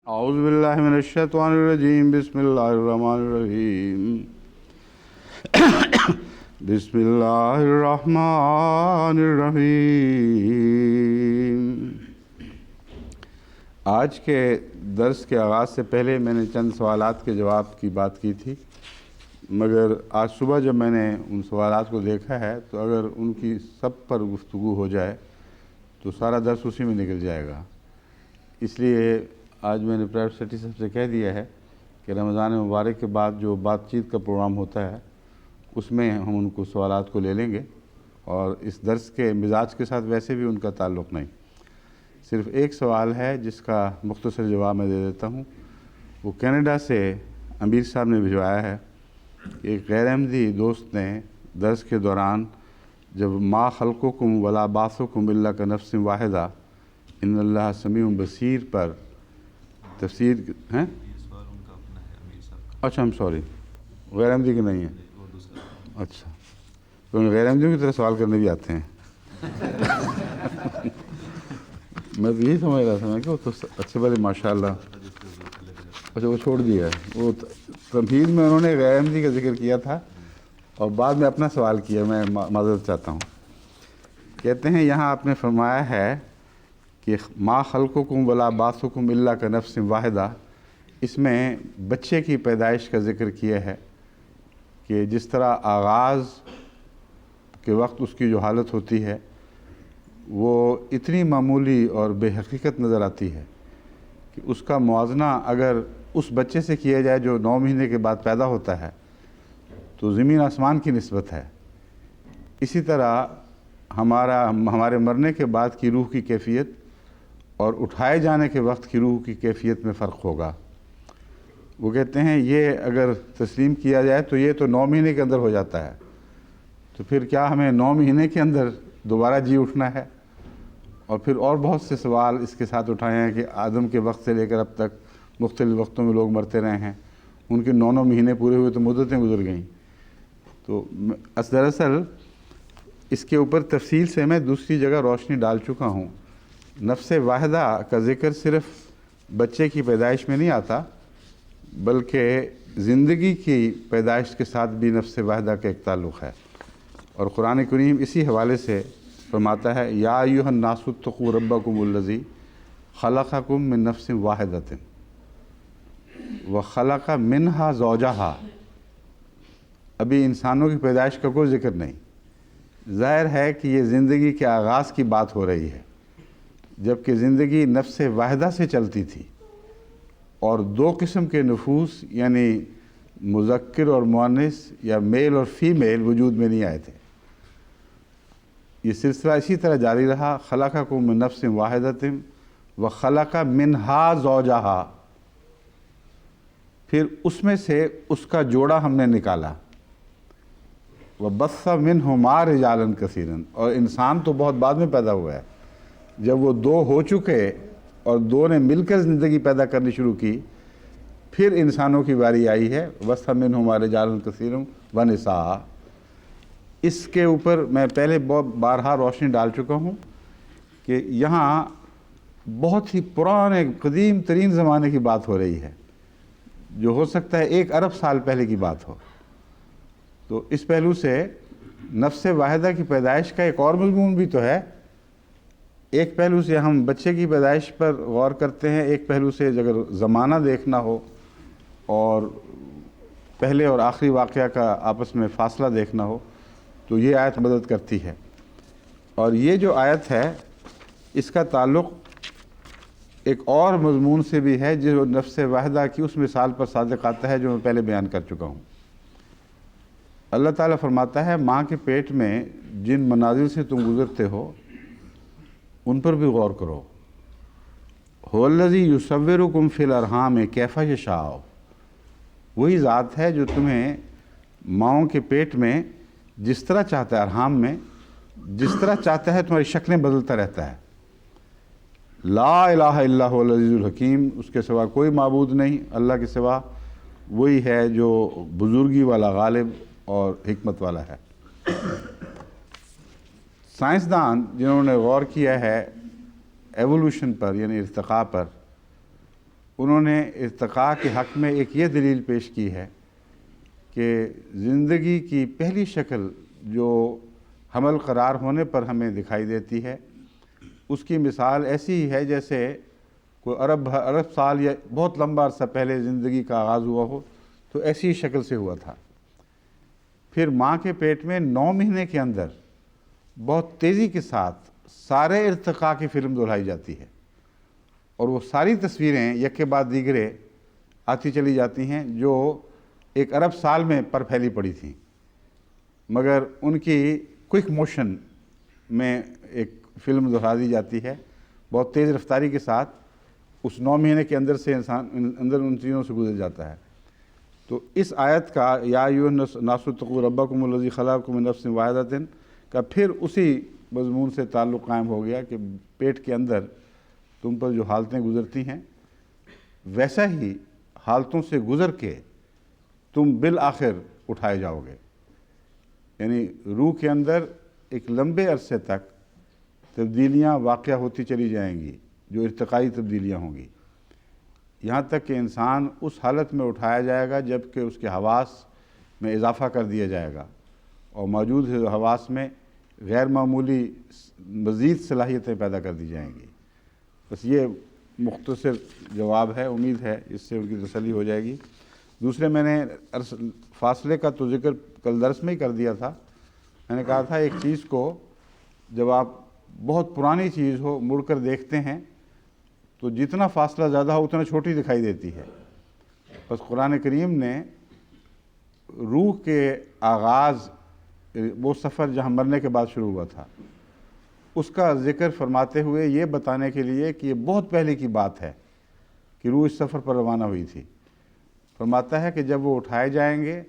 اعوذ باللہ من الشیطان الرجیم بسم اللہ الرحمن الرحیم بسم اللہ الرحمن الرحیم۔ آج کے درس کے آغاز سے پہلے میں نے چند سوالات کے جواب کی بات کی تھی، مگر آج صبح جب میں نے ان سوالات کو دیکھا ہے تو اگر ان کی سب پر گفتگو ہو جائے تو سارا درس اسی میں نکل جائے گا۔ اس لیے آج میں نے پرائیویٹ سیکرٹری صاحب سے کہہ دیا ہے کہ رمضان مبارک کے بعد جو بات چیت کا پروگرام ہوتا ہے اس میں ہم ان کو سوالات کو لے لیں گے، اور اس درس کے مزاج کے ساتھ ویسے بھی ان کا تعلق نہیں۔ صرف ایک سوال ہے جس کا مختصر جواب میں دے دیتا ہوں۔ وہ کینیڈا سے امیر صاحب نے بھجوایا ہے کہ ایک غیر احمدی دوست نے درس کے دوران جب ما خلقکم ولا بعثکم الا کنفس واحدہ ان اللہ سمیع بصیر پر تفسیر ہیں۔ اچھا ہم سوری، غیر احمدی کی نہیں ہے۔ اچھا تو غیر احمدیوں کی طرح سوال کرنے بھی آتے ہیں۔ میں تو یہی سمجھ رہا تھا میں کہ وہ تو اچھے بھلے ماشاء اللہ۔ اچھا وہ چھوڑ دیا ہے، وہ تمہید میں انہوں نے غیر احمدی کا ذکر کیا تھا اور بعد میں اپنا سوال کیا۔ میں معذرت چاہتا ہوں۔ کہتے ہیں یہاں آپ نے فرمایا ہے کہ ما خلقکم ولا بعثکم الا کنفس واحدہ، اس میں بچے کی پیدائش کا ذکر کیا ہے کہ جس طرح آغاز کے وقت اس کی جو حالت ہوتی ہے وہ اتنی معمولی اور بے حقیقت نظر آتی ہے کہ اس کا موازنہ اگر اس بچے سے کیا جائے جو 9 مہینے کے بعد پیدا ہوتا ہے تو زمین آسمان کی نسبت ہے۔ اسی طرح ہمارے مرنے کے بعد کی روح کی کیفیت اور اٹھائے جانے کے وقت کی روح کی کیفیت میں فرق ہوگا۔ وہ کہتے ہیں یہ اگر تسلیم کیا جائے تو یہ تو 9 مہینے کے اندر ہو جاتا ہے، تو پھر کیا ہمیں 9 مہینے کے اندر دوبارہ جی اٹھنا ہے؟ اور پھر اور بہت سے سوال اس کے ساتھ اٹھائے ہیں کہ آدم کے وقت سے لے کر اب تک مختلف وقتوں میں لوگ مرتے رہے ہیں، ان کے 9 مہینے پورے ہوئے تو مدتیں گزر گئیں۔ تو دراصل اس کے اوپر تفصیل سے میں دوسری جگہ روشنی ڈال چکا ہوں۔ نفس واحدہ کا ذکر صرف بچے کی پیدائش میں نہیں آتا، بلکہ زندگی کی پیدائش کے ساتھ بھی نفس واحدہ کا ایک تعلق ہے، اور قرآن کریم اسی حوالے سے فرماتا ہے یا ایھا الناس اتقوا ربکم الذی خلقکم من نفس واحدۃ وخلق منہا زوجہا۔ ابھی انسانوں کی پیدائش کا کوئی ذکر نہیں۔ ظاہر ہے کہ یہ زندگی کے آغاز کی بات ہو رہی ہے، جبکہ زندگی نفس واحدہ سے چلتی تھی اور 2 قسم کے نفوس یعنی مذکر اور مؤنث یا میل اور فیمیل وجود میں نہیں آئے تھے۔ یہ سلسلہ اسی طرح جاری رہا، خلقکم من نفس واحدۃ وخلق منہا زوجہا، پھر اس میں سے اس کا جوڑا ہم نے نکالا، وبث منہما رجالا کثیرا، اور انسان تو بہت بعد میں پیدا ہوا ہے۔ جب وہ 2 ہو چکے اور 2 نے مل کر زندگی پیدا کرنی شروع کی، پھر انسانوں کی باری آئی ہے، وَبَثَّ مِنْهُمَا رِجَالًا كَثِيرًا وَنِسَاءً۔ اس کے اوپر میں پہلے بہت بارہا روشنی ڈال چکا ہوں کہ یہاں بہت ہی پرانے قدیم ترین زمانے کی بات ہو رہی ہے، جو ہو سکتا ہے 1 ارب سال پہلے کی بات ہو۔ تو اس پہلو سے نفس واحدہ کی پیدائش کا ایک اور مضمون بھی تو ہے۔ ایک پہلو سے ہم بچے کی پیدائش پر غور کرتے ہیں، ایک پہلو سے اگر زمانہ دیکھنا ہو اور پہلے اور آخری واقعہ کا آپس میں فاصلہ دیکھنا ہو تو یہ آیت مدد کرتی ہے۔ اور یہ جو آیت ہے اس کا تعلق ایک اور مضمون سے بھی ہے جو نفس واحدہ کی اس مثال پر صادق آتا ہے جو میں پہلے بیان کر چکا ہوں۔ اللہ تعالیٰ فرماتا ہے ماں کے پیٹ میں جن منازل سے تم گزرتے ہو ان پر بھی غور کرو۔ هو الذی یصورکم فی الارحام کیف یشاء، وہی ذات ہے جو تمہیں ماؤں کے پیٹ میں جس طرح چاہتا ہے، ارحام میں جس طرح چاہتا ہے تمہاری شکلیں بدلتا رہتا ہے۔ لا الہ الا هو العزیز الحکیم، اس کے سوا کوئی معبود نہیں اللہ کے سوا، وہی ہے جو بزرگی والا، غالب اور حکمت والا ہے۔ سائنسدان جنہوں نے غور کیا ہے ایوولوشن پر یعنی ارتقاء پر، انہوں نے ارتقاء کے حق میں ایک یہ دلیل پیش کی ہے کہ زندگی کی پہلی شکل جو حمل قرار ہونے پر ہمیں دکھائی دیتی ہے، اس کی مثال ایسی ہی ہے جیسے کوئی ارب سال یا بہت لمبا عرصہ پہلے زندگی کا آغاز ہوا ہو، تو ایسی ہی شکل سے ہوا تھا۔ پھر ماں کے پیٹ میں 9 مہینے کے اندر بہت تیزی کے ساتھ سارے ارتقاء کی فلم دہرائی جاتی ہے، اور وہ ساری تصویریں یک کے بعد دیگرے آتی چلی جاتی ہیں جو ایک ارب سال میں پر پھیلی پڑی تھیں، مگر ان کی کوئک موشن میں ایک فلم دہرا دی جاتی ہے بہت تیز رفتاری کے ساتھ۔ اس 9 مہینے کے اندر سے انسان اندر ان چیزوں سے گزر جاتا ہے۔ تو اس آیت کا یا ایھا الناس اتقوا ربکم الذی خلقکم من نفس واحدۃ کا پھر اسی مضمون سے تعلق قائم ہو گیا کہ پیٹ کے اندر تم پر جو حالتیں گزرتی ہیں ویسا ہی حالتوں سے گزر کے تم بالآخر اٹھائے جاؤ گے، یعنی روح کے اندر ایک لمبے عرصے تک تبدیلیاں واقع ہوتی چلی جائیں گی جو ارتقائی تبدیلیاں ہوں گی، یہاں تک کہ انسان اس حالت میں اٹھایا جائے گا جب کہ اس کے حواس میں اضافہ کر دیا جائے گا اور موجود حواس میں غیر معمولی مزید صلاحیتیں پیدا کر دی جائیں گی۔ بس یہ مختصر جواب ہے، امید ہے اس سے ان کی تسلی ہو جائے گی۔ دوسرے میں نے فاصلے کا تو ذکر کل درس میں ہی کر دیا تھا۔ میں نے کہا تھا ایک چیز کو جب آپ بہت پرانی چیز ہو مڑ کر دیکھتے ہیں تو جتنا فاصلہ زیادہ ہو اتنا چھوٹی دکھائی دیتی ہے۔ بس قرآن کریم نے روح کے آغاز، وہ سفر جہاں مرنے کے بعد شروع ہوا تھا، اس کا ذکر فرماتے ہوئے یہ بتانے کے لیے کہ یہ بہت پہلے کی بات ہے کہ روح اس سفر پر روانہ ہوئی تھی۔ فرماتا ہے کہ جب وہ اٹھائے جائیں گے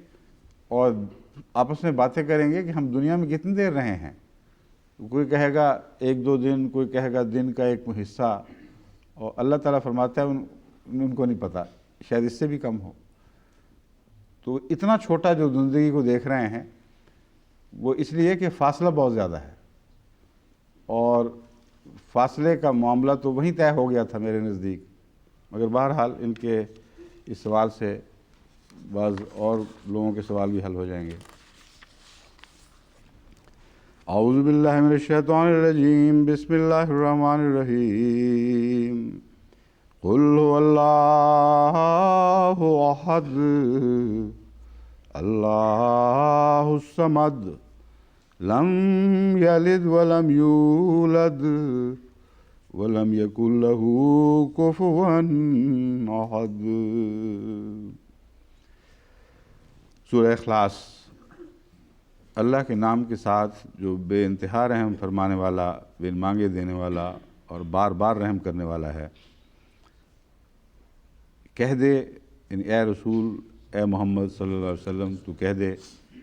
اور آپس میں باتیں کریں گے کہ ہم دنیا میں کتنی دیر رہے ہیں، کوئی کہے گا 1-2 دن، کوئی کہے گا دن کا ایک حصہ، اور اللہ تعالیٰ فرماتا ہے ان کو نہیں پتہ، شاید اس سے بھی کم ہو۔ تو اتنا چھوٹا جو زندگی کو دیکھ رہے ہیں وہ اس لیے کہ فاصلہ بہت زیادہ ہے، اور فاصلے کا معاملہ تو وہیں طے ہو گیا تھا میرے نزدیک، مگر بہرحال ان کے اس سوال سے بعض اور لوگوں کے سوال بھی حل ہو جائیں گے۔ اعوذ باللہ من الشیطان الرجیم، بسم اللہ الرحمن الرحیم۔ قل هو اللہ احد اللہ الصمد لم یلد ولم یولد ولم یکن له کفوا احد۔ سورہ اخلاص۔ اللہ کے نام کے ساتھ جو بے انتہا رحم فرمانے والا، بن مانگے دینے والا اور بار بار رحم کرنے والا ہے۔ کہہ دے، یعنی اے رسول، اے محمد صلی اللہ علیہ وسلم، تو کہہ دے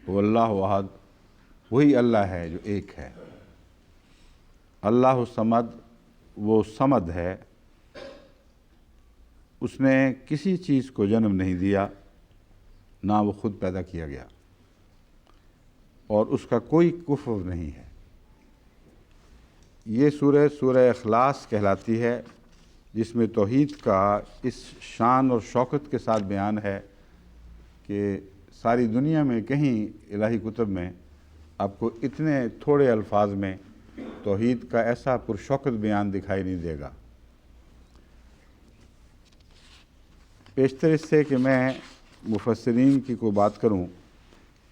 وہ اللہ احد، وہی اللہ ہے جو ایک ہے۔ اللہ الصمد، وہ صمد ہے، اس نے کسی چیز کو جنم نہیں دیا، نہ وہ خود پیدا کیا گیا، اور اس کا کوئی کفو نہیں ہے۔ یہ سورہ اخلاص کہلاتی ہے، جس میں توحید کا اس شان اور شوکت کے ساتھ بیان ہے کہ ساری دنیا میں کہیں الہی کتب میں آپ کو اتنے تھوڑے الفاظ میں توحید کا ایسا پرشوکت بیان دکھائی نہیں دے گا۔ پیشتر اس سے کہ میں مفسرین کی کوئی بات کروں،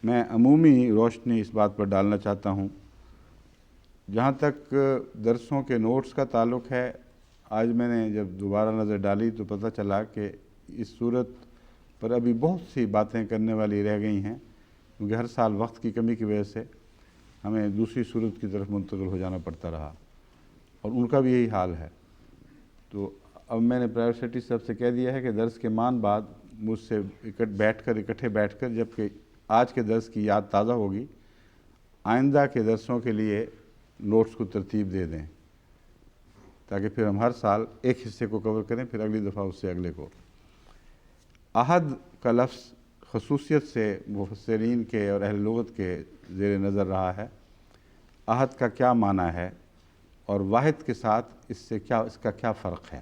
میں عمومی روشنی اس بات پر ڈالنا چاہتا ہوں۔ جہاں تک درسوں کے نوٹس کا تعلق ہے، آج میں نے جب دوبارہ نظر ڈالی تو پتہ چلا کہ اس صورت پر ابھی بہت سی باتیں کرنے والی رہ گئی ہیں، کیونکہ ہر سال وقت کی کمی کی وجہ سے ہمیں دوسری صورت کی طرف منتقل ہو جانا پڑتا رہا، اور ان کا بھی یہی حال ہے۔ تو اب میں نے پرائیویٹ سیکرٹری صاحب سے کہہ دیا ہے کہ درس کے مان بعد مجھ سے اکٹھے بیٹھ کر جب کہ آج کے درس کی یاد تازہ ہوگی، آئندہ کے درسوں کے لیے نوٹس کو ترتیب دے دیں، تاکہ پھر ہم ہر سال ایک حصے کو کور کریں، پھر اگلی دفعہ اس سے اگلے کو۔ احد کا لفظ خصوصیت سے مفسرین کے اور اہل لغت کے زیر نظر رہا ہے۔ احد کا کیا معنی ہے اور واحد کے ساتھ اس کا کیا فرق ہے؟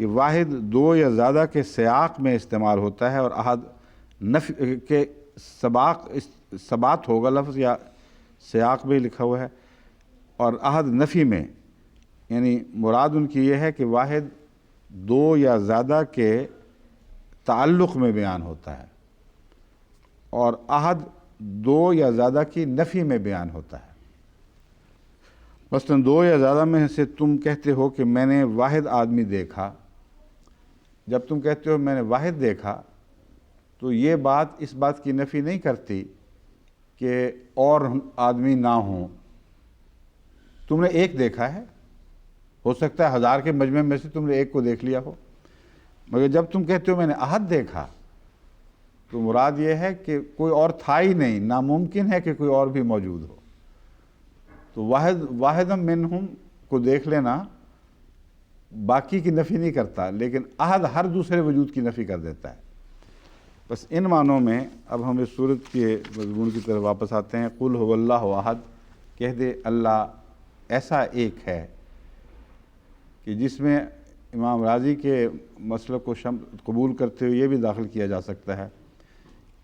کہ واحد دو یا زیادہ کے سیاق میں استعمال ہوتا ہے، اور احد نفی کے ثبات ہوگا لفظ، یا سیاق میں لکھا ہوا ہے، اور احد نفی میں، یعنی مراد ان کی یہ ہے کہ واحد دو یا زیادہ کے تعلق میں بیان ہوتا ہے، اور احد دو یا زیادہ کی نفی میں بیان ہوتا ہے۔ مثلاً دو یا زیادہ میں سے تم کہتے ہو کہ میں نے واحد آدمی دیکھا، جب تم کہتے ہو میں نے واحد دیکھا تو یہ بات اس بات کی نفی نہیں کرتی کہ اور آدمی نہ ہوں۔ تم نے ایک دیکھا ہے، ہو سکتا ہے ہزار کے مجمع میں سے تم نے ایک کو دیکھ لیا ہو، مگر جب تم کہتے ہو میں نے احد دیکھا تو مراد یہ ہے کہ کوئی اور تھا ہی نہیں، ناممکن ہے کہ کوئی اور بھی موجود ہو۔ تو واحدم منہم کو دیکھ لینا باقی کی نفی نہیں کرتا، لیکن احد ہر دوسرے وجود کی نفی کر دیتا ہے۔ بس ان معنوں میں اب ہم اس صورت کے مضمون کی طرف واپس آتے ہیں۔ قل هو اللہ احد، کہہ دے اللہ ایسا ایک ہے، کہ جس میں امام راضی کے مسلک کو قبول کرتے ہوئے یہ بھی داخل کیا جا سکتا ہے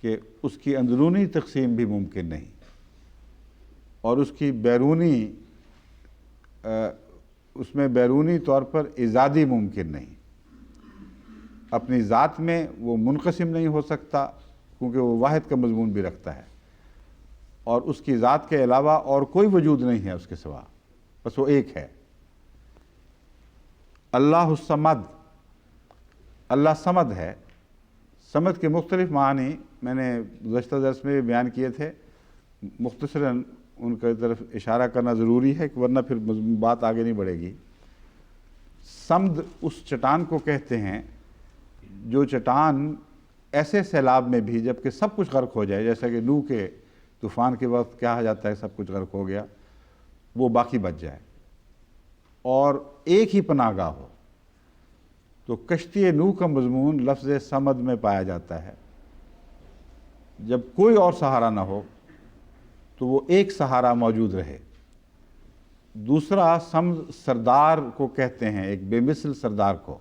کہ اس کی اندرونی تقسیم بھی ممکن نہیں، اور اس کی اس میں بیرونی طور پر ایجادی ممکن نہیں۔ اپنی ذات میں وہ منقسم نہیں ہو سکتا، کیونکہ وہ واحد کا مضمون بھی رکھتا ہے، اور اس کی ذات کے علاوہ اور کوئی وجود نہیں ہے اس کے سوا، بس وہ ایک ہے۔ اللہ الصمد، اللہ صمد ہے۔ صمد کے مختلف معنی میں نے گزشتہ درس میں بھی بیان کیے تھے، مختصراً ان کی طرف اشارہ کرنا ضروری ہے کہ ورنہ پھر بات آگے نہیں بڑھے گی۔ صمد اس چٹان کو کہتے ہیں جو چٹان ایسے سیلاب میں بھی جب کہ سب کچھ غرق ہو جائے، جیسا کہ نوح کے طوفان کے وقت کہا جاتا ہے سب کچھ غرق ہو گیا، وہ باقی بچ جائے اور ایک ہی پناہ گاہ ہو، تو کشتی نوح کا مضمون لفظ صمد میں پایا جاتا ہے۔ جب کوئی اور سہارا نہ ہو تو وہ ایک سہارا موجود رہے۔ دوسرا صمد سردار کو کہتے ہیں، ایک بے مثل سردار کو،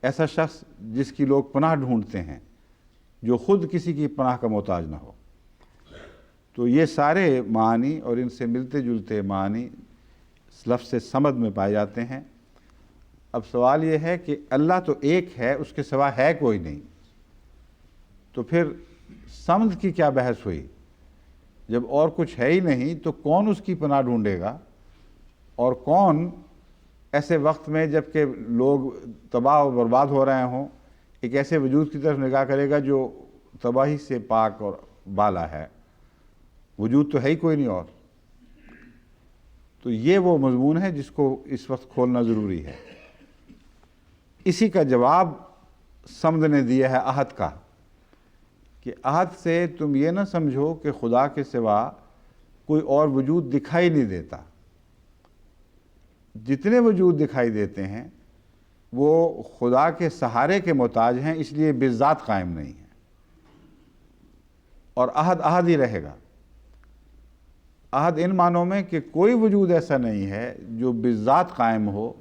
ایسا شخص جس کی لوگ پناہ ڈھونڈتے ہیں، جو خود کسی کی پناہ کا محتاج نہ ہو۔ تو یہ سارے معنی اور ان سے ملتے جلتے معنی لفظ صمد میں پائے جاتے ہیں۔ اب سوال یہ ہے کہ اللہ تو ایک ہے، اس کے سوا ہے کوئی نہیں، تو پھر صمد کی کیا بحث ہوئی؟ جب اور کچھ ہے ہی نہیں تو کون اس کی پناہ ڈھونڈے گا، اور کون ایسے وقت میں جب کہ لوگ تباہ و برباد ہو رہے ہوں ایک ایسے وجود کی طرف نگاہ کرے گا جو تباہی سے پاک اور بالا ہے؟ وجود تو ہے ہی کوئی نہیں اور۔ تو یہ وہ مضمون ہے جس کو اس وقت کھولنا ضروری ہے۔ اسی کا جواب صمد نے دیا ہے احد کا، کہ احد سے تم یہ نہ سمجھو کہ خدا کے سوا کوئی اور وجود دکھائی نہیں دیتا۔ جتنے وجود دکھائی دیتے ہیں وہ خدا کے سہارے کے محتاج ہیں، اس لیے بذات قائم نہیں ہیں، اور احد احد ہی رہے گا۔ احد ان معنوں میں کہ کوئی وجود ایسا نہیں ہے جو بذات قائم ہو،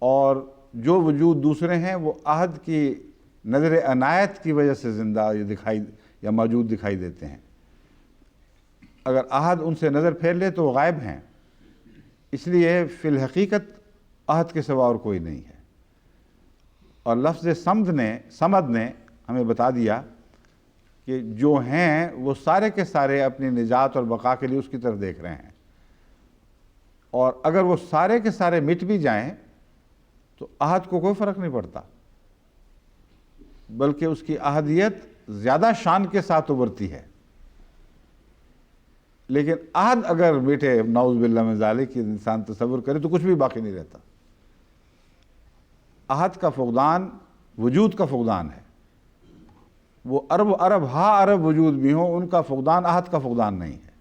اور جو وجود دوسرے ہیں وہ احد کی نظر عنایت کی وجہ سے زندہ دکھائی یا موجود دکھائی دیتے ہیں۔ اگر احد ان سے نظر پھیر لے تو وہ غائب ہیں، اس لیے فی الحقیقت احد کے سوا اور کوئی نہیں ہے۔ اور لفظ صمد نے ہمیں بتا دیا کہ جو ہیں وہ سارے کے سارے اپنی نجات اور بقا کے لیے اس کی طرف دیکھ رہے ہیں، اور اگر وہ سارے کے سارے مٹ بھی جائیں تو احد کو کوئی فرق نہیں پڑتا، بلکہ اس کی احدیت زیادہ شان کے ساتھ ابھرتی ہے۔ لیکن احد اگر بیٹھے نعوذ باللہ من ذالک کہ انسان تصور کرے تو کچھ بھی باقی نہیں رہتا۔ احد کا فقدان وجود کا فقدان ہے، وہ ارب عرب وجود بھی ہوں، ان کا فقدان احد کا فقدان نہیں ہے۔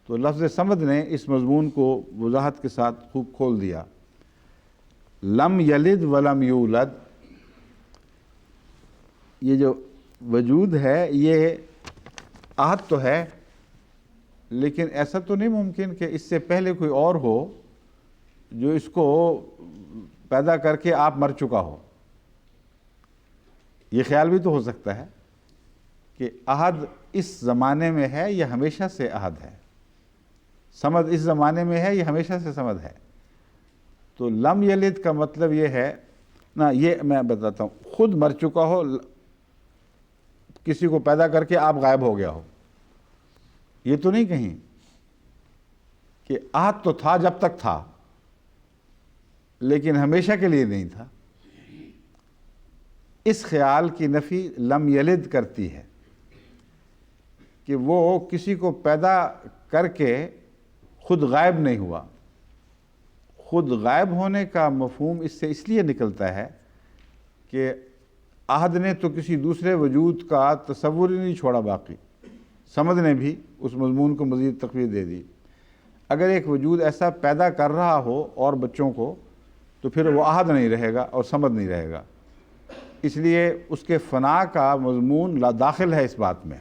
تو لفظ صمد نے اس مضمون کو وضاحت کے ساتھ خوب کھول دیا۔ لم یلد ولم یولد، یہ جو وجود ہے یہ احد تو ہے، لیکن ایسا تو نہیں ممکن کہ اس سے پہلے کوئی اور ہو جو اس کو پیدا کر کے آپ مر چکا ہو۔ یہ خیال بھی تو ہو سکتا ہے کہ عہد اس زمانے میں ہے یا ہمیشہ سے عہد ہے، صمد اس زمانے میں ہے یا ہمیشہ سے صمد ہے۔ تو لم یلد کا مطلب یہ ہے نا، یہ میں بتاتا ہوں، خود مر چکا ہو، کسی کو پیدا کر کے آپ غائب ہو گیا ہو، یہ تو نہیں کہیں کہ عہد تو تھا جب تک تھا لیکن ہمیشہ کے لیے نہیں تھا۔ اس خیال کی نفی لم یلد کرتی ہے کہ وہ کسی کو پیدا کر کے خود غائب نہیں ہوا۔ خود غائب ہونے کا مفہوم اس سے اس لیے نکلتا ہے کہ عہد نے تو کسی دوسرے وجود کا تصور ہی نہیں چھوڑا، باقی صمد نے بھی اس مضمون کو مزید تقویت دے دی۔ اگر ایک وجود ایسا پیدا کر رہا ہو اور بچوں کو، تو پھر وہ عہد نہیں رہے گا اور صمد نہیں رہے گا۔ اس لیے اس کے فنا کا مضمون لا داخل ہے اس بات میں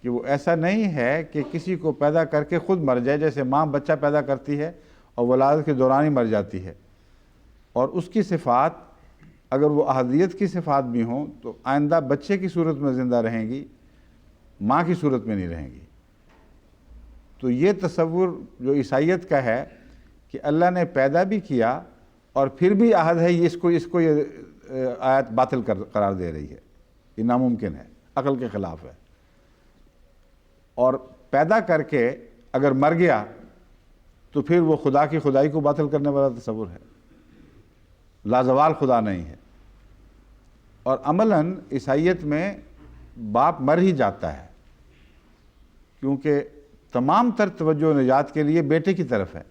کہ وہ ایسا نہیں ہے کہ کسی کو پیدا کر کے خود مر جائے، جیسے ماں بچہ پیدا کرتی ہے اور ولادت کے دوران ہی مر جاتی ہے، اور اس کی صفات اگر وہ احدیت کی صفات بھی ہوں تو آئندہ بچے کی صورت میں زندہ رہیں گی، ماں کی صورت میں نہیں رہیں گی۔ تو یہ تصور جو عیسائیت کا ہے کہ اللہ نے پیدا بھی کیا اور پھر بھی عہد ہے، اس کو یہ آیت باطل قرار دے رہی ہے، یہ ناممکن ہے، عقل کے خلاف ہے۔ اور پیدا کر کے اگر مر گیا تو پھر وہ خدا کی خدائی کو باطل کرنے والا تصور ہے، لازوال خدا نہیں ہے۔ اور عملاً عیسائیت میں باپ مر ہی جاتا ہے، کیونکہ تمام تر توجہ نجات کے لیے بیٹے کی طرف ہے۔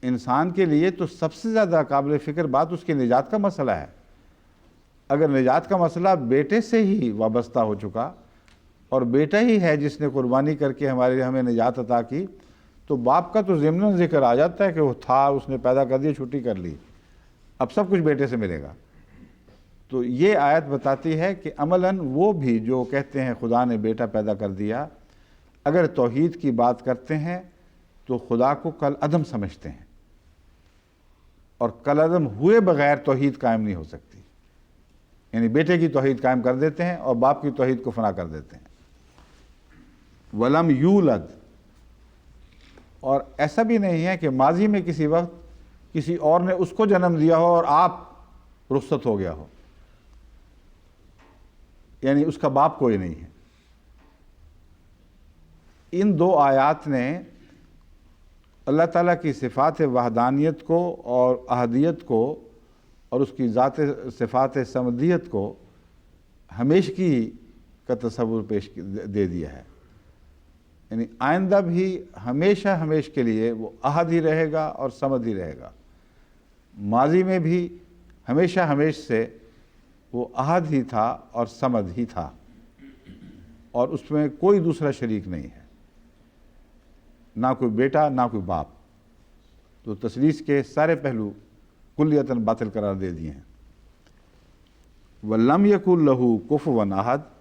انسان کے لیے تو سب سے زیادہ قابل فکر بات اس کی نجات کا مسئلہ ہے۔ اگر نجات کا مسئلہ بیٹے سے ہی وابستہ ہو چکا اور بیٹا ہی ہے جس نے قربانی کر کے ہمیں نجات عطا کی، تو باپ کا تو ضمناً ذکر آ جاتا ہے کہ وہ تھا، اس نے پیدا کر دیا، چھٹی کر لی، اب سب کچھ بیٹے سے ملے گا۔ تو یہ آیت بتاتی ہے کہ عملاً وہ بھی جو کہتے ہیں خدا نے بیٹا پیدا کر دیا، اگر توحید کی بات کرتے ہیں تو خدا کو کل عدم سمجھتے ہیں، اور کل عدم ہوئے بغیر توحید قائم نہیں ہو سکتی۔ یعنی بیٹے کی توحید قائم کر دیتے ہیں اور باپ کی توحید کو فنا کر دیتے ہیں۔ وَلَمْ يُولَدْ، اور ایسا بھی نہیں ہے کہ ماضی میں کسی وقت کسی اور نے اس کو جنم دیا ہو اور آپ رخصت ہو گیا ہو، یعنی اس کا باپ کوئی نہیں ہے۔ ان دو آیات نے اللہ تعالیٰ کی صفات وحدانیت کو اور احدیت کو اور اس کی ذات صفات صمدیت کو ہمیشگی کا تصور دے دیا ہے۔ یعنی آئندہ بھی ہمیشہ ہمیش کے لیے وہ احد ہی رہے گا اور صمد ہی رہے گا۔ ماضی میں بھی ہمیشہ ہمیش سے وہ احد ہی تھا اور صمد ہی تھا، اور اس میں کوئی دوسرا شریک نہیں ہے، نہ کوئی بیٹا نہ کوئی باپ۔ تو تثلیث کے سارے پہلو کلیتاً باطل قرار دے دیے ہیں۔ وَلَمْ يَكُنْ لَهُ كُفُوًا أَحَدٌ،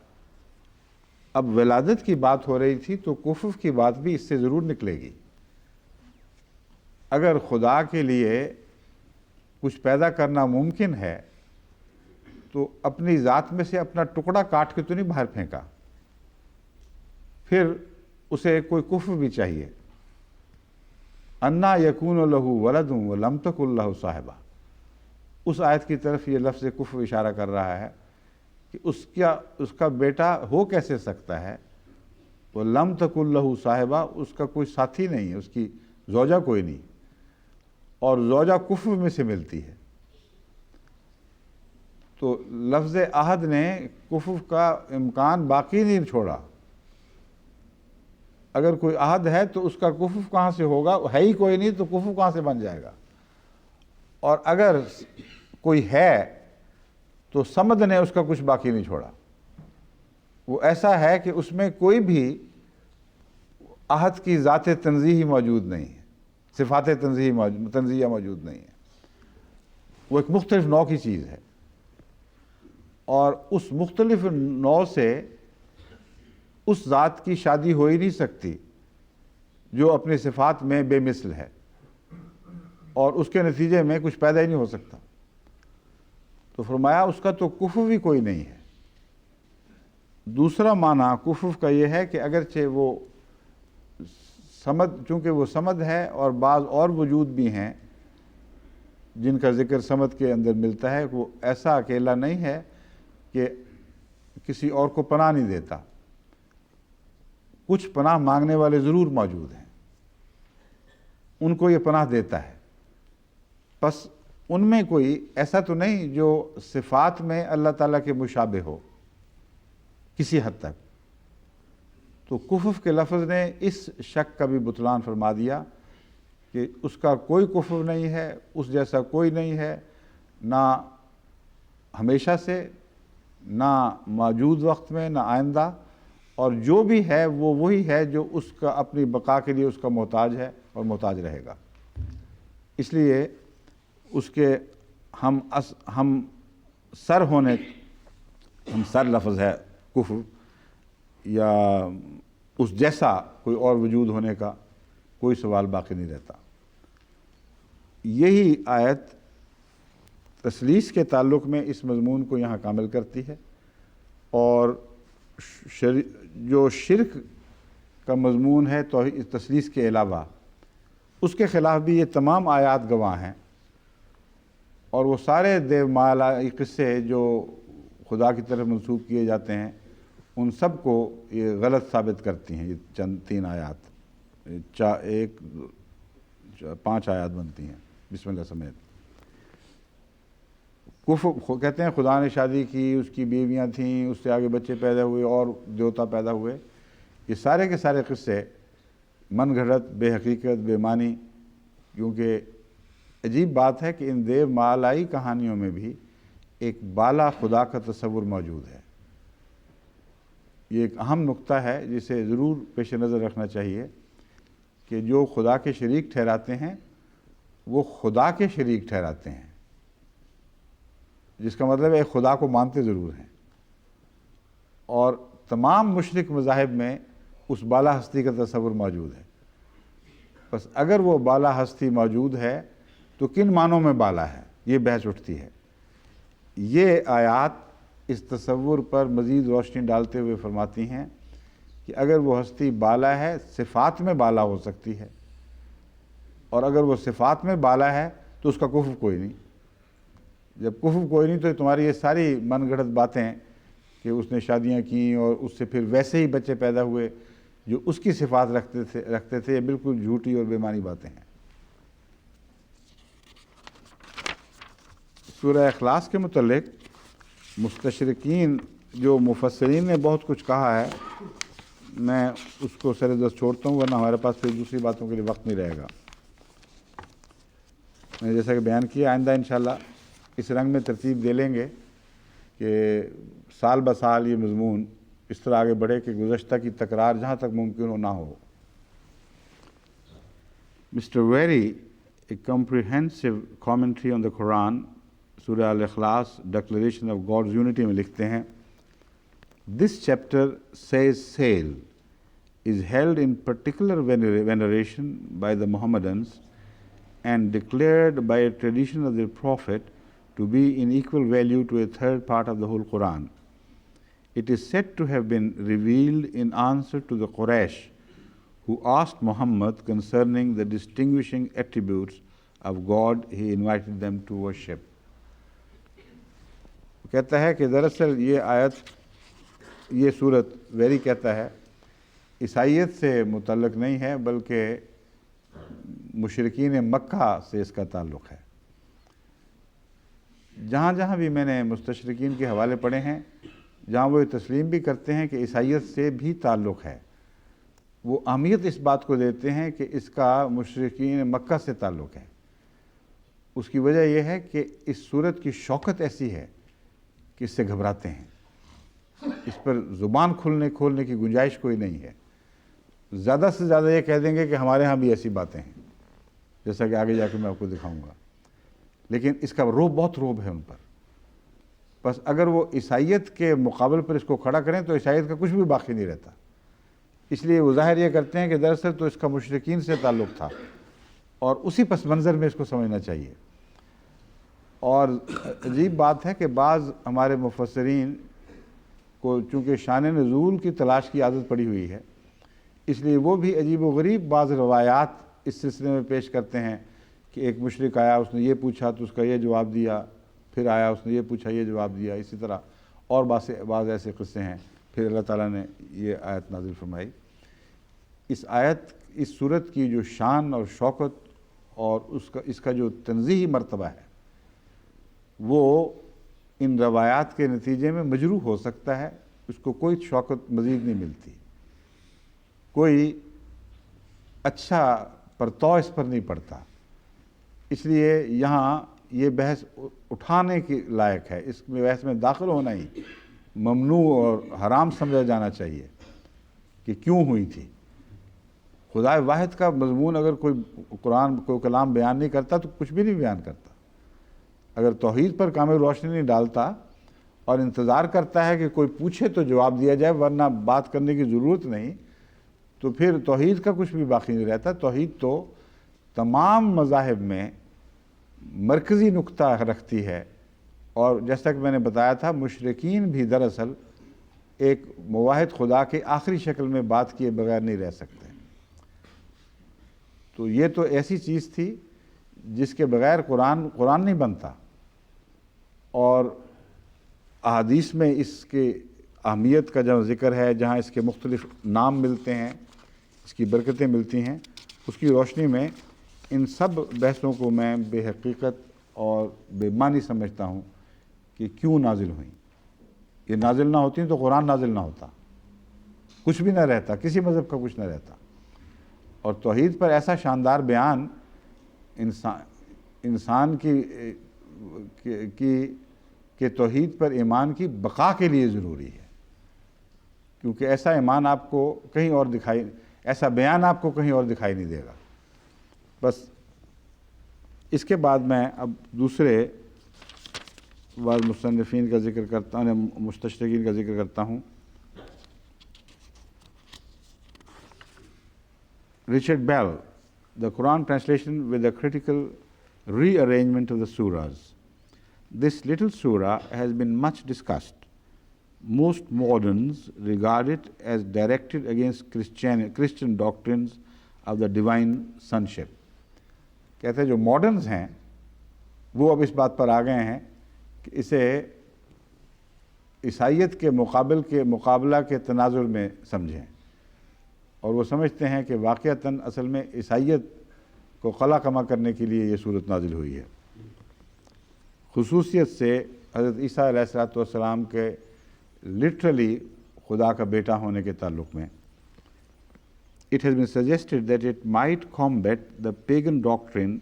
اب ولادت کی بات ہو رہی تھی تو کفو کی بات بھی اس سے ضرور نکلے گی۔ اگر خدا کے لیے کچھ پیدا کرنا ممکن ہے تو اپنی ذات میں سے اپنا ٹکڑا کاٹ کے تو نہیں باہر پھینکا، پھر اسے کوئی کفو بھی چاہیے۔ اَنَّا يَكُونُ لَهُ وَلَدٌ وَلَمْ تَكُنْ لَهُ صَاحِبَةٌ، اس آیت کی طرف یہ لفظ کفو اشارہ کر رہا ہے کہ اس کا بیٹا ہو کیسے سکتا ہے، وَلَمْ تَكُنْ لَهُ صَاحِبَةٌ، اس کا کوئی ساتھی نہیں ہے، اس کی زوجہ کوئی نہیں، اور زوجہ کفو میں سے ملتی ہے۔ تو لفظ عہد نے کفو کا امکان باقی نہیں چھوڑا۔ اگر کوئی عہد ہے تو اس کا کفو کہاں سے ہوگا، ہے ہی کوئی نہیں تو کفو کہاں سے بن جائے گا۔ اور اگر کوئی ہے تو صمد نے اس کا کچھ باقی نہیں چھوڑا، وہ ایسا ہے کہ اس میں کوئی بھی عہد کی ذات تنزیہی موجود نہیں ہے، صفات تنزیہ موجود نہیں ہے، وہ ایک مختلف نوع کی چیز ہے، اور اس مختلف نوع سے اس ذات کی شادی ہو ہی نہیں سکتی جو اپنی صفات میں بے مثل ہے۔ اور اس کے نتیجے میں کچھ پیدا ہی نہیں ہو سکتا. تو فرمایا اس کا تو کفر بھی کوئی نہیں ہے. دوسرا معنی کفر کا یہ ہے کہ اگرچہ وہ صمد، چونکہ وہ صمد ہے اور بعض اور وجود بھی ہیں جن کا ذکر صمد کے اندر ملتا ہے، وہ ایسا اکیلا نہیں ہے کہ کسی اور کو پناہ نہیں دیتا. کچھ پناہ مانگنے والے ضرور موجود ہیں، ان کو یہ پناہ دیتا ہے. پس ان میں کوئی ایسا تو نہیں جو صفات میں اللہ تعالیٰ کے مشابہ ہو کسی حد تک. تو کفر کے لفظ نے اس شک کا بھی بطلان فرما دیا کہ اس کا کوئی کفر نہیں ہے، اس جیسا کوئی نہیں ہے، نہ ہمیشہ سے، نہ موجود وقت میں، نہ آئندہ، اور جو بھی ہے وہ وہی ہے جو اس کا اپنی بقا کے لیے اس کا محتاج ہے اور محتاج رہے گا. اس لیے اس کے ہم سر لفظ ہے کفر، یا اس جیسا کوئی اور وجود ہونے کا کوئی سوال باقی نہیں رہتا. یہی آیت تثلیث کے تعلق میں اس مضمون کو یہاں کامل کرتی ہے، اور جو شرک کا مضمون ہے توحید تثلیث کے علاوہ، اس کے خلاف بھی یہ تمام آیات گواہ ہیں. اور وہ سارے دیو مالائی قصے جو خدا کی طرف منسوب کیے جاتے ہیں ان سب کو یہ غلط ثابت کرتی ہیں. یہ چند 3 آیات، 5 آیات بنتی ہیں بسم اللہ سمیت. کفر کہتے ہیں خدا نے شادی کی، اس کی بیویاں تھیں، اس سے آگے بچے پیدا ہوئے اور دیوتا پیدا ہوئے. یہ سارے کے سارے قصے من گھڑت، بے حقیقت، بے معنی. کیونکہ عجیب بات ہے کہ ان دیو مالائی کہانیوں میں بھی ایک بالا خدا کا تصور موجود ہے. یہ ایک اہم نقطہ ہے جسے ضرور پیش نظر رکھنا چاہیے کہ جو خدا کے شریک ٹھہراتے ہیں وہ خدا کے شریک ٹھہراتے ہیں، جس کا مطلب ہے خدا کو مانتے ضرور ہیں. اور تمام مشرک مذاہب میں اس بالا ہستی کا تصور موجود ہے. بس اگر وہ بالا ہستی موجود ہے تو کن معنوں میں بالا ہے، یہ بحث اٹھتی ہے. یہ آیات اس تصور پر مزید روشنی ڈالتے ہوئے فرماتی ہیں کہ اگر وہ ہستی بالا ہے، صفات میں بالا ہو سکتی ہے، اور اگر وہ صفات میں بالا ہے تو اس کا کفر کوئی نہیں. جب کفر کوئی نہیں تو تمہاری یہ ساری من گھڑت باتیں کہ اس نے شادیاں کیں اور اس سے پھر ویسے ہی بچے پیدا ہوئے جو اس کی صفات رکھتے تھے، یہ بالکل جھوٹی اور بے معنی باتیں ہیں. سورہ اخلاص کے متعلق مستشرقین جو مفسرین نے بہت کچھ کہا ہے، میں اس کو سر دست چھوڑتا ہوں ورنہ ہمارے پاس پھر دوسری باتوں کے لیے وقت نہیں رہے گا. میں نے جیسا کہ بیان کیا، آئندہ انشاءاللہ اس رنگ میں ترتیب دے لیں گے کہ سال بہ سال یہ مضمون اس طرح آگے بڑھے کہ گزشتہ کی تکرار جہاں تک ممکن ہو نہ ہو. Mister Wherry, a comprehensive commentary on the Quran, Surah Al-Ikhlas, Declaration of God's Unity میں لکھتے ہیں, This chapter says sail is held in particular veneration by the Muhammadans and declared by a tradition of their prophet to be in equal value to a third part of the whole Quran. It is said to have been revealed in answer to the Quraysh who asked Muhammad concerning the distinguishing attributes of God he invited them to worship. کہتا ہے کہ دراصل یہ آیت، یہ صورت very کہتا ہے عیسائیت سے متعلق نہیں ہے بلکہ مشرکین مکہ سے اس کا تعلق ہے. جہاں جہاں بھی میں نے مستشرقین کے حوالے پڑھے ہیں جہاں وہ یہ تسلیم بھی کرتے ہیں کہ عیسائیت سے بھی تعلق ہے، وہ اہمیت اس بات کو دیتے ہیں کہ اس کا مشرکین مکہ سے تعلق ہے. اس کی وجہ یہ ہے کہ اس صورت کی شوکت ایسی ہے کہ اس سے گھبراتے ہیں، اس پر زبان کھولنے کی گنجائش کوئی نہیں ہے. زیادہ سے زیادہ یہ کہہ دیں گے کہ ہمارے ہاں بھی ایسی باتیں ہیں، جیسا کہ آگے جا کے میں آپ کو دکھاؤں گا، لیکن اس کا بہت روب ہے ان پر. بس اگر وہ عیسائیت کے مقابل پر اس کو کھڑا کریں تو عیسائیت کا کچھ بھی باقی نہیں رہتا. اس لیے وہ ظاہر یہ کرتے ہیں کہ دراصل تو اس کا مشرکین سے تعلق تھا اور اسی پس منظر میں اس کو سمجھنا چاہیے۔ اور عجیب بات ہے کہ بعض ہمارے مفسرین کو چونکہ شان نزول کی تلاش کی عادت پڑی ہوئی ہے، اس لیے وہ بھی عجیب و غریب بعض روایات اس سلسلے میں پیش کرتے ہیں کہ ایک مشرک آیا، اس نے یہ پوچھا تو اس کا یہ جواب دیا، پھر آیا اس نے یہ پوچھا یہ جواب دیا، اسی طرح اور بعض ایسے قصے ہیں۔ پھر اللہ تعالیٰ نے یہ آیت نازل فرمائی۔ اس صورت کی جو شان اور شوکت اور اس کا جو تنزیہی مرتبہ ہے وہ ان روایات کے نتیجے میں مجروح ہو سکتا ہے، اس کو کوئی شوکت مزید نہیں ملتی، کوئی اچھا پرتو اس پر نہیں پڑتا۔ اس لیے یہاں یہ بحث اٹھانے کے لائق ہے، اس بحث میں داخل ہونا ہی ممنوع اور حرام سمجھا جانا چاہیے کہ کیوں ہوئی تھی۔ خدا واحد کا مضمون اگر کوئی کلام بیان نہیں کرتا تو کچھ بھی نہیں بیان کرتا۔ اگر توحید پر کامل روشنی نہیں ڈالتا اور انتظار کرتا ہے کہ کوئی پوچھے تو جواب دیا جائے ورنہ بات کرنے کی ضرورت نہیں، تو پھر توحید کا کچھ بھی باقی نہیں رہتا۔ توحید تو تمام مذاہب میں مرکزی نقطہ رکھتی ہے، اور جیسا کہ میں نے بتایا تھا مشرکین بھی دراصل ایک موحد خدا کے آخری شکل میں بات کیے بغیر نہیں رہ سکتے۔ تو یہ تو ایسی چیز تھی جس کے بغیر قرآن نہیں بنتا، اور احادیث میں اس کے اہمیت کا جہاں ذکر ہے، جہاں اس کے مختلف نام ملتے ہیں، اس کی برکتیں ملتی ہیں، اس کی روشنی میں ان سب بحثوں کو میں بے حقیقت اور بے معنی سمجھتا ہوں کہ کیوں نازل ہوئیں۔ یہ نازل نہ ہوتی تو قرآن نازل نہ ہوتا، کچھ بھی نہ رہتا، کسی مذہب کا کچھ نہ رہتا۔ اور توحید پر ایسا شاندار بیان انسان کی توحید پر ایمان کی بقا کے لیے ضروری ہے، کیونکہ ایسا ایمان آپ کو کہیں اور ایسا بیان آپ کو کہیں اور دکھائی نہیں دے گا۔ بس اس کے بعد میں اب دوسرے بعض مصنفین کا ذکر کرتا ہوں، مستشرقین کا ذکر کرتا ہوں۔ Richard Bell, the Quran translation with a critical rearrangement of the surahs. This little surah has been much discussed. Most moderns regard it as directed against Christian doctrines of the divine sonship. کہتے ہیں جو ماڈرنز ہیں وہ اب اس بات پر آ گئے ہیں کہ اسے عیسائیت کے مقابلہ کے تناظر میں سمجھیں، اور وہ سمجھتے ہیں کہ واقعتاً اصل میں عیسائیت کو قلع کما کرنے کے لیے یہ صورت نازل ہوئی ہے۔ خصوصیت سے حضرت عیسیٰ علیہ السلام کے لٹرلی خدا کا بیٹا ہونے کے تعلق میں it has been suggested that it might combat the pagan doctrine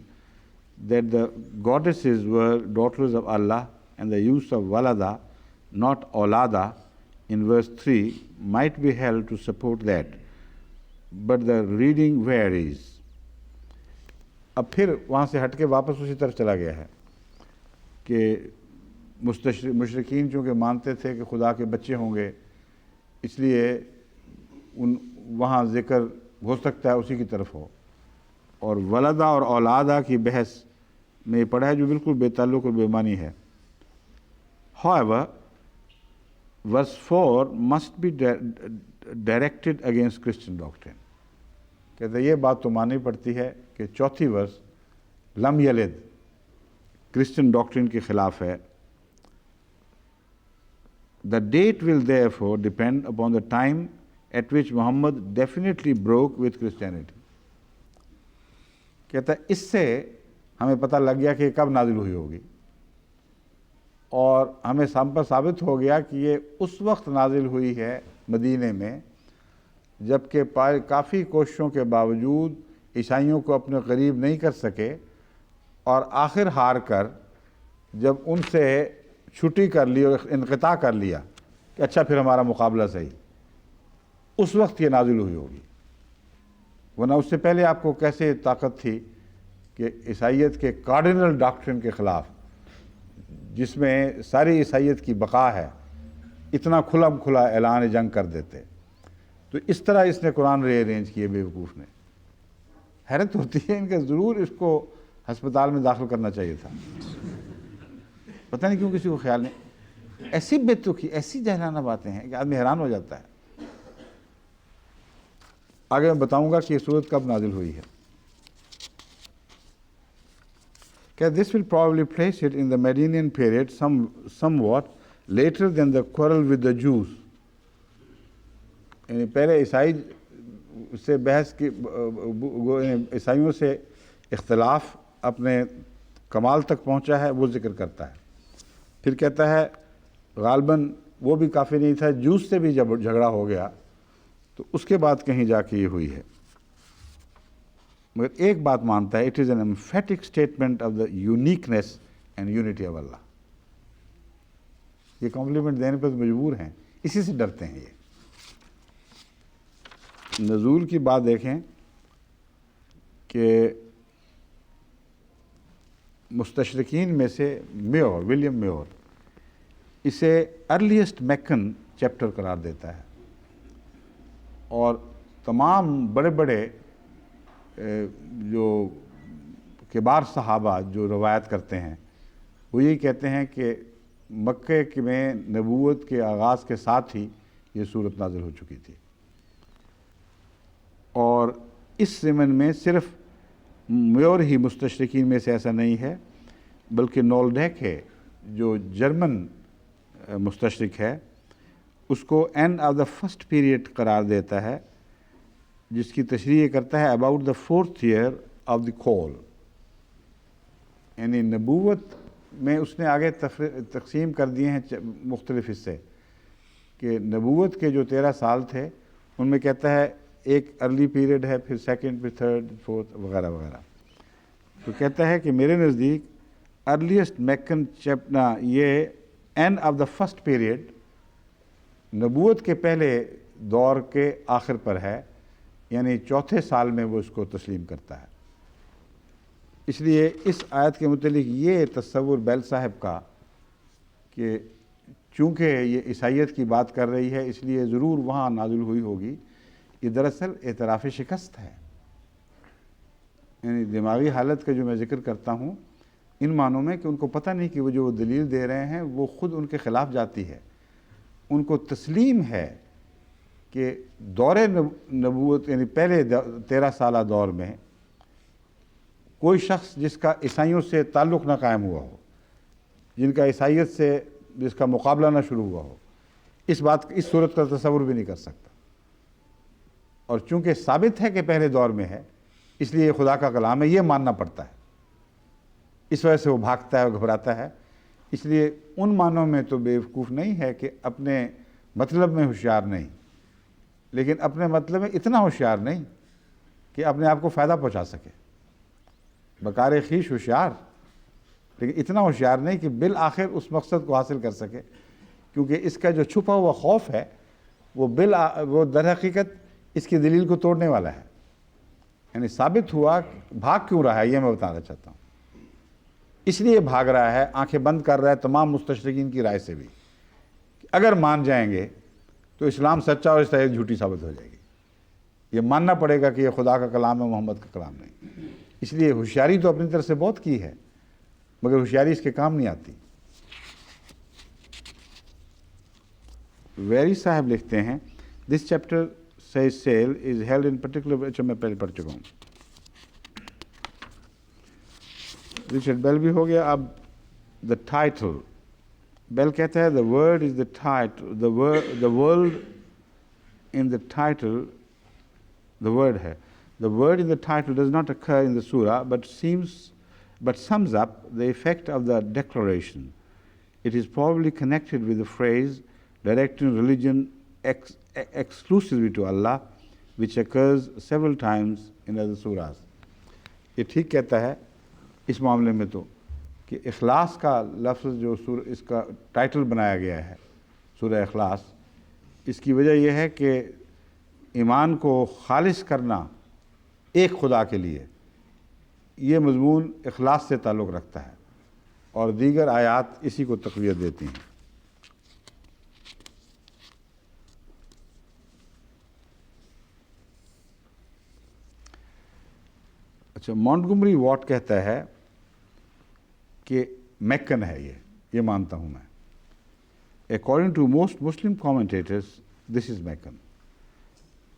that the goddesses were daughters of Allah, and the use of walada, not aulada, in verse 3 might be held to support that, but the reading varies. اب پھر وہاں سے ہٹ کے واپس اسی طرف چلا گیا ہے کہ مشرکین چونکہ مانتے تھے کہ خدا کے بچے ہوں گے، اس لیے وہاں ذکر ہو سکتا ہے اسی کی طرف ہو، اور ولدہ اور اولادہ کی بحث میں پڑھا ہے جو بالکل بے تعلق اور بے معنی ہے۔ However, verse 4 must be directed against Christian doctrine. کہتے ہیں یہ بات تو ماننی پڑتی ہے کہ چوتھی ورس لم یلد کرسچن ڈاکٹرن کے خلاف ہے۔ The date will therefore depend upon the time at which Muhammad definitely broke with Christianity. کہتا ہے اس سے ہمیں پتہ لگ گیا کہ کب نازل ہوئی ہوگی، اور ہمیں ثابت ہو گیا کہ یہ اس وقت نازل ہوئی ہے مدینے میں جبکہ کافی کوششوں کے باوجود عیسائیوں کو اپنے قریب نہیں کر سکے، اور آخر ہار کر جب ان سے چھٹی کر لی اور انقطاع کر لیا کہ اچھا پھر ہمارا مقابلہ صحیح، اس وقت یہ نازل ہوئی ہوگی۔ ورنہ اس سے پہلے آپ کو کیسے طاقت تھی کہ عیسائیت کے کارڈینل ڈاکٹرن کے خلاف، جس میں ساری عیسائیت کی بقا ہے، اتنا کھلا اعلان جنگ کر دیتے؟ تو اس طرح اس نے قرآن ری ارینج کیے بیوقوف نے۔ حیرت ہوتی ہے ان کا ضرور اس کو ہسپتال میں داخل کرنا چاہیے تھا، پتہ نہیں کیوں کسی کو خیال نہیں. ایسی بے تکی، ایسی جہلانہ باتیں ہیں کہ آدمی حیران ہو جاتا ہے. آگے میں بتاؤں گا کہ یہ صورت کب نازل ہوئی ہے. کہ this will probably place it in the Medinian period somewhat later than the quarrel with the Jews. یعنی پہلے عیسائی سے بحث کی، عیسائیوں سے اختلاف اپنے کمال تک پہنچا ہے وہ ذکر کرتا ہے. پھر کہتا ہے غالباً وہ بھی کافی نہیں تھا، جوس سے بھی جب جھگڑا ہو گیا تو اس کے بعد کہیں جا کے یہ ہوئی ہے. مگر ایک بات مانتا ہے، it is an emphatic statement of the uniqueness and unity of Allah. یہ کمپلیمنٹ دینے پہ تو مجبور ہیں، اسی سے ڈرتے ہیں. یہ نزول کی بات دیکھیں کہ مستشرقین میں سے ولیم میور اسے ارلیسٹ میکن چیپٹر قرار دیتا ہے، اور تمام بڑے بڑے جو کبار صحابہ جو روایت کرتے ہیں وہ یہی کہتے ہیں کہ مکہ میں نبوت کے آغاز کے ساتھ ہی یہ صورت نازل ہو چکی تھی. اور اس ضمن میں صرف میور ہی مستشرقین میں سے ایسا نہیں ہے، بلکہ نولڈیک ہے جو جرمن مستشرق ہے، اس کو end of the first period قرار دیتا ہے، جس کی تشریح کرتا ہے about the 4th year of the call. یعنی نبوت میں اس نے آگے تقسیم کر دیے ہیں مختلف حصے، کہ نبوت کے جو 13 سال تھے ان میں کہتا ہے ایک ارلی پیریڈ ہے، پھر سیکنڈ، پھر تھرڈ، فورتھ وغیرہ وغیرہ. تو کہتا ہے کہ میرے نزدیک ارلیسٹ میکن چیپٹر یہ and of the first period نبوت کے پہلے دور کے آخر پر ہے، یعنی 4تھے سال میں وہ اس کو تسلیم کرتا ہے. اس لیے اس آیت کے متعلق یہ تصور بیل صاحب کا کہ چونکہ یہ عیسائیت کی بات کر رہی ہے اس لیے ضرور وہاں نازل ہوئی ہوگی، یہ دراصل اعتراف شکست ہے. یعنی دماغی حالت کا جو میں ذکر کرتا ہوں ان معنوں میں کہ ان کو پتہ نہیں کہ وہ جو دلیل دے رہے ہیں وہ خود ان کے خلاف جاتی ہے. ان کو تسلیم ہے کہ دور نبوت یعنی پہلے 13 سالہ دور میں کوئی شخص جس کا عیسائیوں سے تعلق نہ قائم ہوا ہو، جن کا عیسائیت سے جس کا مقابلہ نہ شروع ہوا ہو، اس صورت کا تصور بھی نہیں کر سکتا. اور چونکہ ثابت ہے کہ پہلے دور میں ہے اس لیے یہ خدا کا کلام ہے، یہ ماننا پڑتا ہے. اس وجہ سے وہ بھاگتا ہے اور گھبراتا ہے. اس لیے ان معنوں میں تو بیوقوف نہیں ہے کہ اپنے مطلب میں ہوشیار نہیں، لیکن اپنے مطلب میں اتنا ہوشیار نہیں کہ اپنے آپ کو فائدہ پہنچا سکے. بکار خویش ہوشیار، لیکن اتنا ہوشیار نہیں کہ بالآخر اس مقصد کو حاصل کر سکے، کیونکہ اس کا جو چھپا ہوا خوف ہے وہ در حقیقت اس کی دلیل کو توڑنے والا ہے. یعنی ثابت ہوا بھاگ کیوں رہا ہے یہ میں بتانا چاہتا ہوں. اس لیے بھاگ رہا ہے، آنکھیں بند کر رہا ہے تمام مستشرقین کی رائے سے بھی، کہ اگر مان جائیں گے تو اسلام سچا اور عیسائیت جھوٹی ثابت ہو جائے گی. یہ ماننا پڑے گا کہ یہ خدا کا کلام ہے، محمد کا کلام نہیں. اس لیے ہوشیاری تو اپنی طرف سے بہت کی ہے، مگر ہوشیاری اس کے کام نہیں آتی. ویری صاحب لکھتے ہیں this chapter cell is held in particular, اچھا میں پہلے پڑھ چکا ہوں. رچرڈ بیل بھی ہو گیا. اب دا ٹائٹل، بیل کہتا ہے the word is the title, the world in the title, the word ہے. The word in the title does not occur in the surah but sums up the effect of the declaration. It is probably connected with the phrase directing religion exclusively to Allah, which occurs several times in other surahs. یہ ٹھیک کہتا ہے اس معاملے میں تو کہ اخلاص کا لفظ جو اس کا ٹائٹل بنایا گیا ہے سورہ اخلاص، اس کی وجہ یہ ہے کہ ایمان کو خالص کرنا ایک خدا کے لیے، یہ مضمون اخلاص سے تعلق رکھتا ہے، اور دیگر آیات اسی کو تقویت دیتی ہیں. اچھا، مونٹگومری واٹ کہتا ہے کہ میکن ہے، یہ مانتا ہوں میں. According to most Muslim commentators, this is Meccan.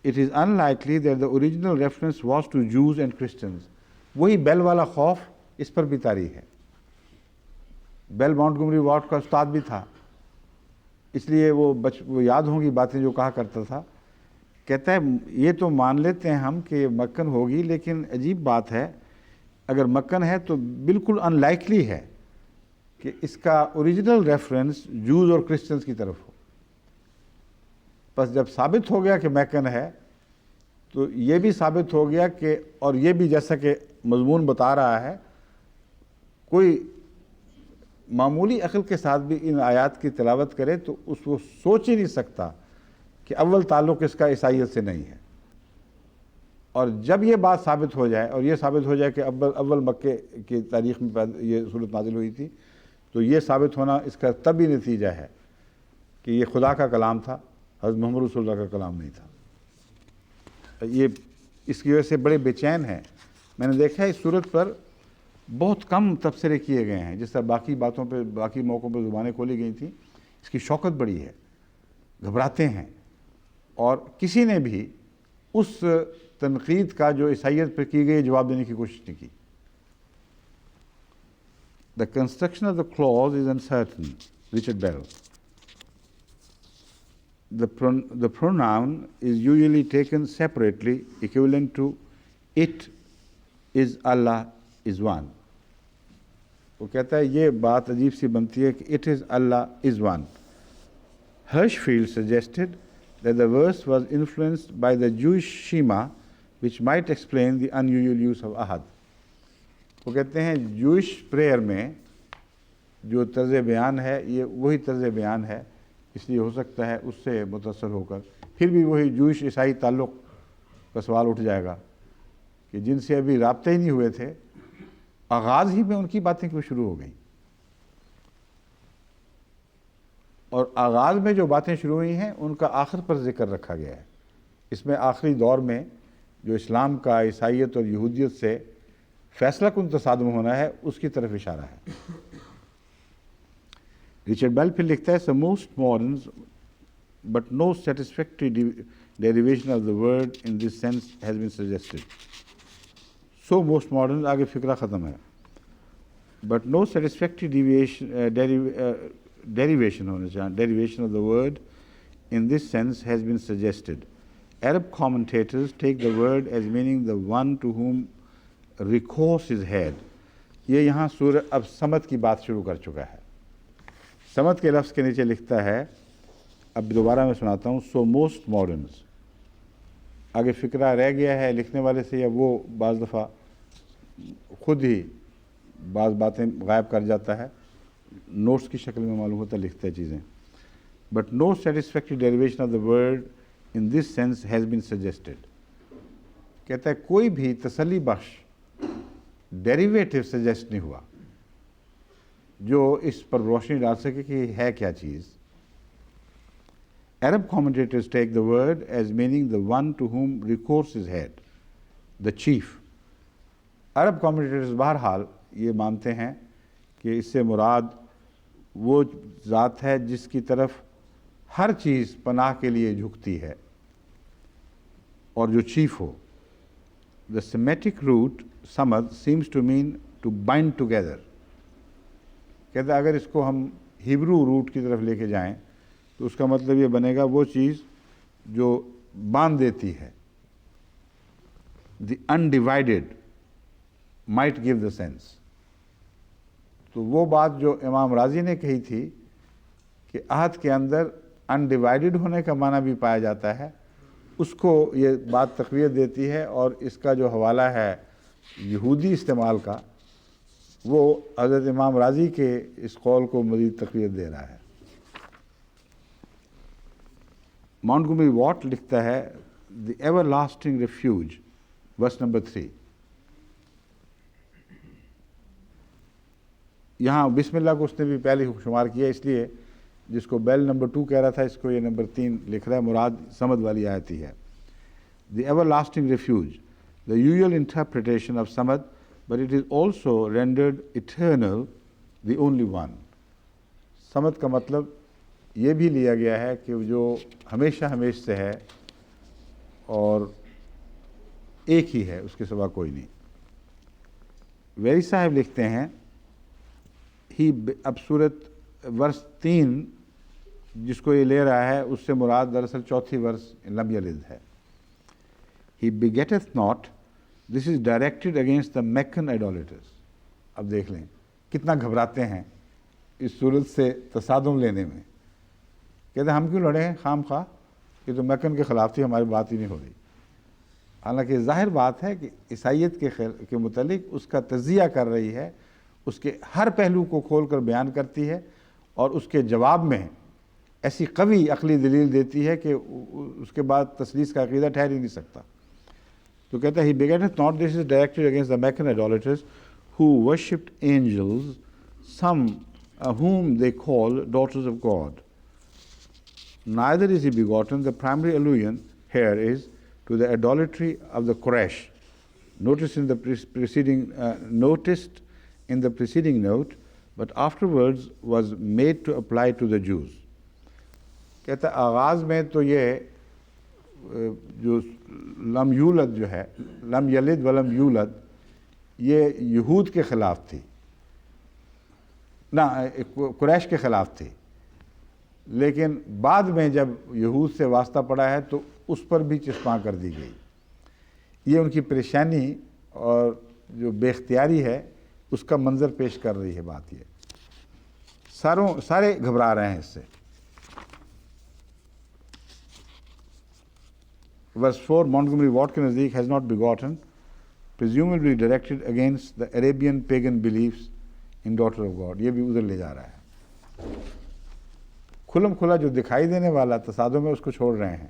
It is unlikely that the original reference was to Jews and Christians. وہی بیل والا خوف اس پر بھی طاری ہے. بیل مونٹگومری واٹ کا استاد بھی تھا، اس لیے وہ یاد ہوں گی باتیں جو کہا کرتا تھا. کہتا ہے یہ تو مان لیتے ہیں ہم کہ مکن ہوگی، لیکن عجیب بات ہے، اگر مکن ہے تو بالکل ان لائکلی ہے کہ اس کا اوریجنل ریفرنس جوز اور کرسچنز کی طرف ہو. بس جب ثابت ہو گیا کہ میکن ہے تو یہ بھی ثابت ہو گیا کہ، اور یہ بھی جیسا کہ مضمون بتا رہا ہے، کوئی معمولی عقل کے ساتھ بھی ان آیات کی تلاوت کرے تو وہ سوچ ہی نہیں سکتا کہ اول تعلق اس کا عیسائیت سے نہیں ہے. اور جب یہ بات ثابت ہو جائے، اور یہ ثابت ہو جائے کہ اول مکے کی تاریخ میں یہ صورت نازل ہوئی تھی، تو یہ ثابت ہونا اس کا تب ہی نتیجہ ہے کہ یہ خدا کا کلام تھا، حضرت محمد رسول اللہ کا کلام نہیں تھا. یہ اس کی وجہ سے بڑے بے چین ہیں. میں نے دیکھا ہے اس صورت پر بہت کم تبصرے کیے گئے ہیں، جس طرح باقی باتوں پہ باقی موقعوں پہ زبانیں کھولی گئی تھیں. اس کی شوقت بڑی ہے، گھبراتے ہیں، اور کسی نے بھی اس تنقید کا جو عیسائیت پہ کی گئی جواب دینے کی کوشش نہیں کی. The construction of the clause is uncertain. Richard Bell. The pronoun is usually taken separately, equivalent to it is Allah is one. وہ کہتا ہے یہ بات عجیب سی بنتی ہے کہ it is Allah is one. Hirschfeld suggested that the verse was influenced by the Jewish Shema, which might explain the unusual use of ahad. وہ کہتے ہیں جوئش پریئر میں جو طرز بیان ہے یہ وہی طرز بیان ہے، اس لیے ہو سکتا ہے اس سے متاثر ہو کر پھر بھی وہی جوئش عیسائی تعلق کا سوال اٹھ جائے گا کہ جن سے ابھی رابطے ہی نہیں ہوئے تھے، آغاز ہی میں ان کی باتیں کیوں شروع ہو گئیں. اور آغاز میں جو باتیں شروع ہوئی ہیں ان کا آخر پر ذکر رکھا گیا ہے. اس میں آخری دور میں جو اسلام کا عیسائیت اور یہودیت سے فیصلہ کن تصادم ہونا ہے اس کی طرف اشارہ ہے. ریچرڈ بیل پھر لکھتا ہے so most moderns but no satisfactory derivation of the word in this sense has been suggested. So most moderns آگے فکرہ ختم ہے. But no satisfactory derivation of the word in this sense has been suggested. Arab commentators take the word as meaning the one to whom recourse is had. یہ یہاں سورہ اب سمد کی بات شروع کر چکا ہے. سمد کے لفظ کے نیچے لکھتا ہے، اب دوبارہ میں سناتا ہوں، سو موسٹ ماڈرنز. آگے فکرہ رہ گیا ہے لکھنے والے سے، یا وہ بعض دفعہ خود ہی بعض باتیں غائب کر جاتا ہے، نوٹس کی شکل میں معلوم ہوتا لکھتا ہے چیزیں. But no satisfactory derivation of the word in this sense has been suggested. کہتا ہے کوئی بھی تسلی بخش ڈیریویٹو سجیسٹ نہیں ہوا جو اس پر روشنی ڈال سکے کہ ہے کیا چیز. Arab commentators take the word as meaning the one to whom recourse is had, the chief. Arab commentators بہرحال یہ مانتے ہیں کہ اس سے مراد وہ ذات ہے جس کی طرف ہر چیز پناہ کے لیے جھکتی ہے اور جو chief who. The Semitic root samad seems to mean to bind together. کہتا ہے اگر اس کو ہم ہیبرو روٹ کی طرف لے کے جائیں تو اس کا مطلب یہ بنے گا وہ چیز جو باندھ دیتی ہے. The undivided might give the sense. تو وہ بات جو امام راضی نے کہی تھی کہ عہد کے اندر انڈیوائیڈڈ ہونے کا معنی بھی پایا جاتا ہے، اس کو یہ بات تقویت دیتی ہے. اور اس کا جو حوالہ ہے یہودی استعمال کا، وہ حضرت امام راضی کے اس قول کو مزید تقویت دے رہا ہے. مونٹگومری واٹ لکھتا ہے the everlasting refuge, verse number 3. یہاں بسم اللہ کو اس نے بھی پہلے شمار کیا، اس لیے جس کو بیل نمبر 2 کہہ رہا تھا اس کو یہ نمبر 3 لکھ رہا ہے. مراد سمد والی آیت ہی ہے. The everlasting refuge the usual interpretation of Samad, but it is also rendered eternal, the only one. Samad کا مطلب یہ بھی لیا گیا ہے کہ جو ہمیشہ ہمیش سے ہے اور ایک ہی ہے، اس کے سوا کوئی نہیں. ویری صاحب لکھتے ہیں اب صورت ورس 3 جس کو یہ لے رہا ہے اس سے مراد دراصل چوتھی ورس لم یلد ہے. He begetteth not, this is directed against the Meccan idolaters. اب دیکھ لیں کتنا گھبراتے ہیں اس صورت سے تصادم لینے میں. کہتے ہیں ہم کیوں لڑے ہیں خام خواہ، یہ تو مکن کے خلاف تھی، ہماری بات ہی نہیں ہو رہی. حالانکہ ظاہر بات ہے کہ عیسائیت کے متعلق اس کا تجزیہ کر رہی ہے، اس کے ہر پہلو کو کھول کر بیان کرتی ہے اور اس کے جواب میں ایسی قوی عقلی دلیل دیتی ہے کہ اس کے بعد تثلیث کا عقیدہ ٹھہر ہی نہیں سکتا. تو کہتا ہے he begetteth not, this is directed against the Meccan idolaters who worshipped angels, some whom they call daughters of God. Neither is he begotten. The primary allusion here is to the idolatry of the Quraysh, noticed in the preceding note, but afterwards was made to apply to the Jews. کہتا ہے آغاز میں تو یہ جو لم یولد جو ہے، لم یلد ولم یولد، یہ یہود کے خلاف تھی، نہ قریش کے خلاف تھی. لیکن بعد میں جب یہود سے واسطہ پڑا ہے تو اس پر بھی چسپاں کر دی گئی. یہ ان کی پریشانی اور جو بے اختیاری ہے اس کا منظر پیش کر رہی ہے بات. یہ سارے گھبرا رہے ہیں اس سے. Verse 4, Montgomery Watt کے نزدیک has not begotten, presumably directed against the Arabian pagan beliefs in daughter of God. یہ بھی ادھر لے جا رہا ہے. کھلم کھلا جو دکھائی دینے والا تصادم ہے اس کو چھوڑ رہے ہیں،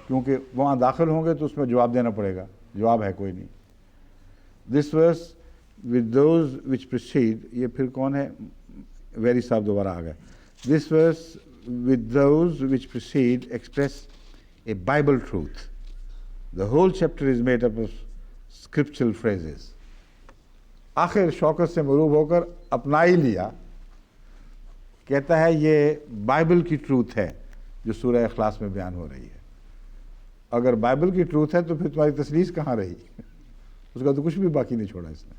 کیونکہ وہاں داخل ہوں گے تو اس میں جواب دینا پڑے گا. جواب ہے کوئی نہیں. This verse with those which precede، یہ پھر کون ہے؟ ویری صاحب دوبارہ آ گئے. This verse with those which precede express a Bible truth. The whole chapter is made up of scriptural phrases. آخر شوکت سے مروب ہو کر اپنا ہی لیا. کہتا ہے یہ بائبل کی ٹروتھ ہے جو سورہ اخلاص میں بیان ہو رہی ہے. اگر بائبل کی ٹروتھ ہے تو پھر تمہاری تثلیث کہاں رہی؟ اس کا تو کچھ بھی باقی نہیں چھوڑا اس نے.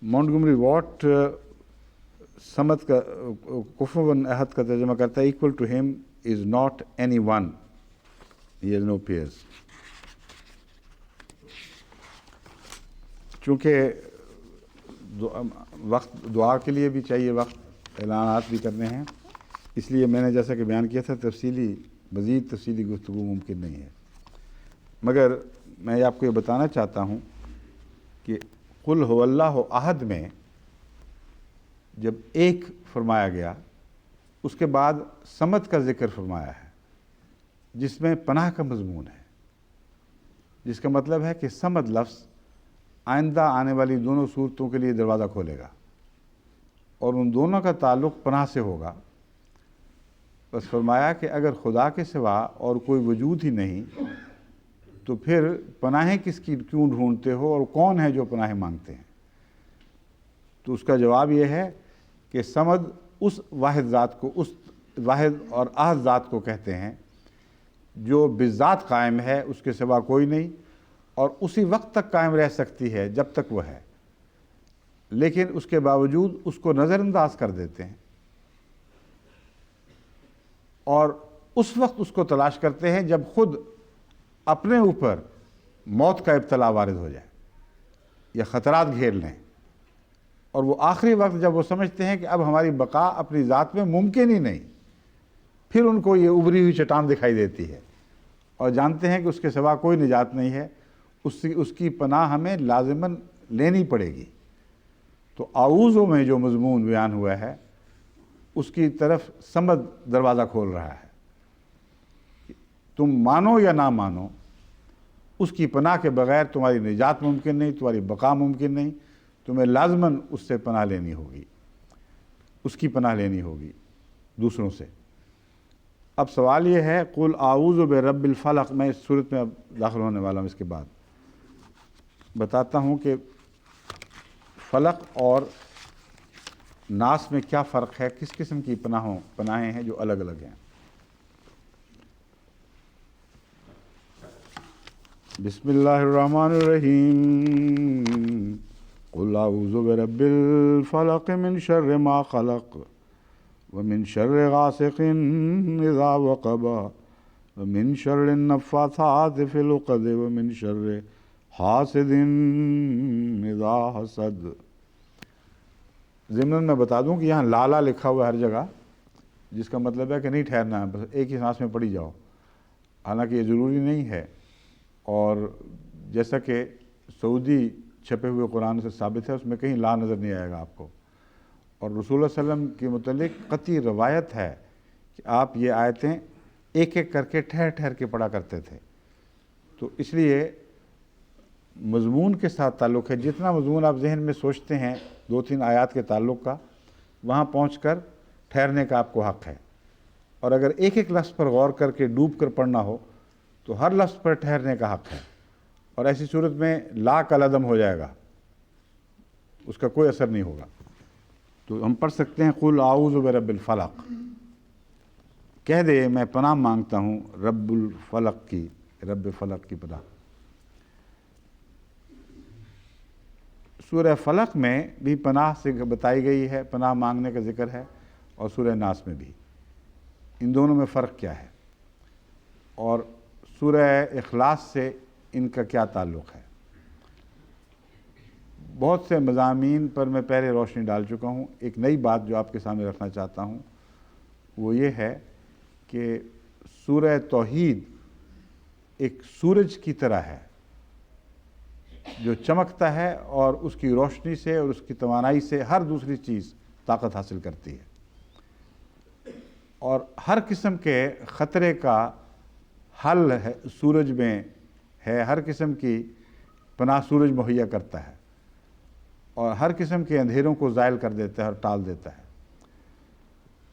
مونٹگومری واٹ سمت کا کفون احد کا ترجمہ کرتا ہے equal to him is not anyone, he has no peers. چونکہ وقت دعا کے لیے بھی چاہیے، وقت اعلانات بھی کرنے ہیں، اس لیے میں نے جیسا کہ بیان کیا تھا مزید تفصیلی گفتگو ممکن نہیں ہے. مگر میں آپ کو یہ بتانا چاہتا ہوں کہ قل هو اللہ احد میں جب ایک فرمایا گیا اس کے بعد صمد کا ذکر فرمایا ہے جس میں پناہ کا مضمون ہے، جس کا مطلب ہے کہ صمد لفظ آئندہ آنے والی دونوں صورتوں کے لیے دروازہ کھولے گا اور ان دونوں کا تعلق پناہ سے ہوگا. بس فرمایا کہ اگر خدا کے سوا اور کوئی وجود ہی نہیں تو پھر پناہیں کس کی کیوں ڈھونڈتے ہو اور کون ہے جو پناہیں مانگتے ہیں؟ تو اس کا جواب یہ ہے کہ صمد اس واحد ذات کو، اس واحد اور احد ذات کو کہتے ہیں جو بذات قائم ہے، اس کے سوا کوئی نہیں، اور اسی وقت تک قائم رہ سکتی ہے جب تک وہ ہے، لیکن اس کے باوجود اس کو نظر انداز کر دیتے ہیں اور اس وقت اس کو تلاش کرتے ہیں جب خود اپنے اوپر موت کا ابتلا وارد ہو جائے یا خطرات گھیر لیں، اور وہ آخری وقت جب وہ سمجھتے ہیں کہ اب ہماری بقا اپنی ذات میں ممکن ہی نہیں، پھر ان کو یہ ابری ہوئی چٹان دکھائی دیتی ہے اور جانتے ہیں کہ اس کے سوا کوئی نجات نہیں ہے، اس کی پناہ ہمیں لازماً لینی پڑے گی. تو اعوذ میں جو مضمون بیان ہوا ہے اس کی طرف صمد دروازہ کھول رہا ہے. تم مانو یا نہ مانو، اس کی پناہ کے بغیر تمہاری نجات ممکن نہیں، تمہاری بقا ممکن نہیں. تمہیں لازماً اس سے پناہ لینی ہوگی، اس کی پناہ لینی ہوگی دوسروں سے. اب سوال یہ ہے قل اعوذ برب الفلق، میں اس صورت میں اب داخل ہونے والا ہوں، اس کے بعد بتاتا ہوں کہ فلق اور ناس میں کیا فرق ہے، کس قسم کی پناہیں ہیں جو الگ الگ ہیں۔ بسم اللہ الرحمن الرحیم، قل اعوذ برب الفلق من شر ما خلق ومن شر غاسق اذا وقب ومن شر النفاثات في العقد ومن شر حاسد اذا حسد۔ ضمن میں بتا دوں کہ یہاں لالا لکھا ہوا ہے ہر جگہ، جس کا مطلب ہے کہ نہیں ٹھہرنا ہے، بس ایک ہی سانس میں پڑھی جاؤ، حالانکہ یہ ضروری نہیں ہے۔ اور جیسا کہ سعودی چھپے ہوئے قرآن سے ثابت ہے، اس میں کہیں لا نظر نہیں آئے گا آپ کو، اور رسول اللہ صلی اللہ علیہ وسلم کے متعلق قطعی روایت ہے کہ آپ یہ آیتیں ایک ایک کر کے ٹھہر ٹھہر کے پڑھا کرتے تھے۔ تو اس لیے مضمون کے ساتھ تعلق ہے، جتنا مضمون آپ ذہن میں سوچتے ہیں 2-3 آیات کے تعلق کا، وہاں پہنچ کر ٹھہرنے کا آپ کو حق ہے، اور اگر ایک ایک لفظ پر غور کر کے ڈوب کر پڑھنا ہو تو ہر لفظ پر ٹھہرنے کا حق ہے، اور ایسی صورت میں لا کا عدم ہو جائے گا، اس کا کوئی اثر نہیں ہوگا۔ تو ہم پڑھ سکتے ہیں قل اعوذ برب الفلق، کہہ دے میں پناہ مانگتا ہوں رب الفلق کی، رب فلق کی پناہ۔ سورہ فلق میں بھی پناہ سے بتائی گئی ہے، پناہ مانگنے کا ذکر ہے، اور سورہ ناس میں بھی۔ ان دونوں میں فرق کیا ہے، اور سورہ اخلاص سے ان کا کیا تعلق ہے؟ بہت سے مضامین پر میں پہلے روشنی ڈال چکا ہوں۔ ایک نئی بات جو آپ کے سامنے رکھنا چاہتا ہوں وہ یہ ہے کہ سورہ توحید ایک سورج کی طرح ہے جو چمکتا ہے، اور اس کی روشنی سے اور اس کی توانائی سے ہر دوسری چیز طاقت حاصل کرتی ہے، اور ہر قسم کے خطرے کا حل ہے سورج میں ہے، ہر قسم کی پناہ سورج مہیا کرتا ہے، اور ہر قسم کے اندھیروں کو زائل کر دیتا ہے اور ٹال دیتا ہے۔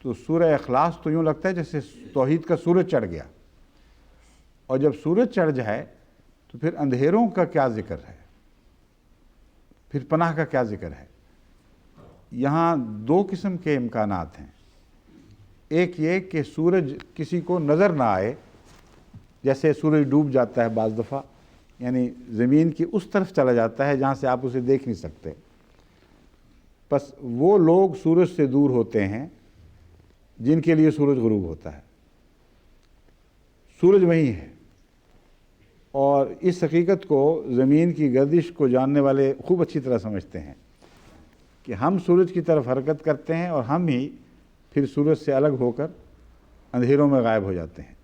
تو سورہ اخلاص تو یوں لگتا ہے جیسے توحید کا سورج چڑھ گیا، اور جب سورج چڑھ جائے تو پھر اندھیروں کا کیا ذکر ہے، پھر پناہ کا کیا ذکر ہے؟ یہاں 2 قسم کے امکانات ہیں۔ ایک یہ کہ سورج کسی کو نظر نہ آئے، جیسے سورج ڈوب جاتا ہے بعض دفعہ، یعنی زمین کی اس طرف چلا جاتا ہے جہاں سے آپ اسے دیکھ نہیں سکتے، بس وہ لوگ سورج سے دور ہوتے ہیں جن کے لیے سورج غروب ہوتا ہے۔ سورج وہیں ہے، اور اس حقیقت کو زمین کی گردش کو جاننے والے خوب اچھی طرح سمجھتے ہیں کہ ہم سورج کی طرف حرکت کرتے ہیں اور ہم ہی پھر سورج سے الگ ہو کر اندھیروں میں غائب ہو جاتے ہیں۔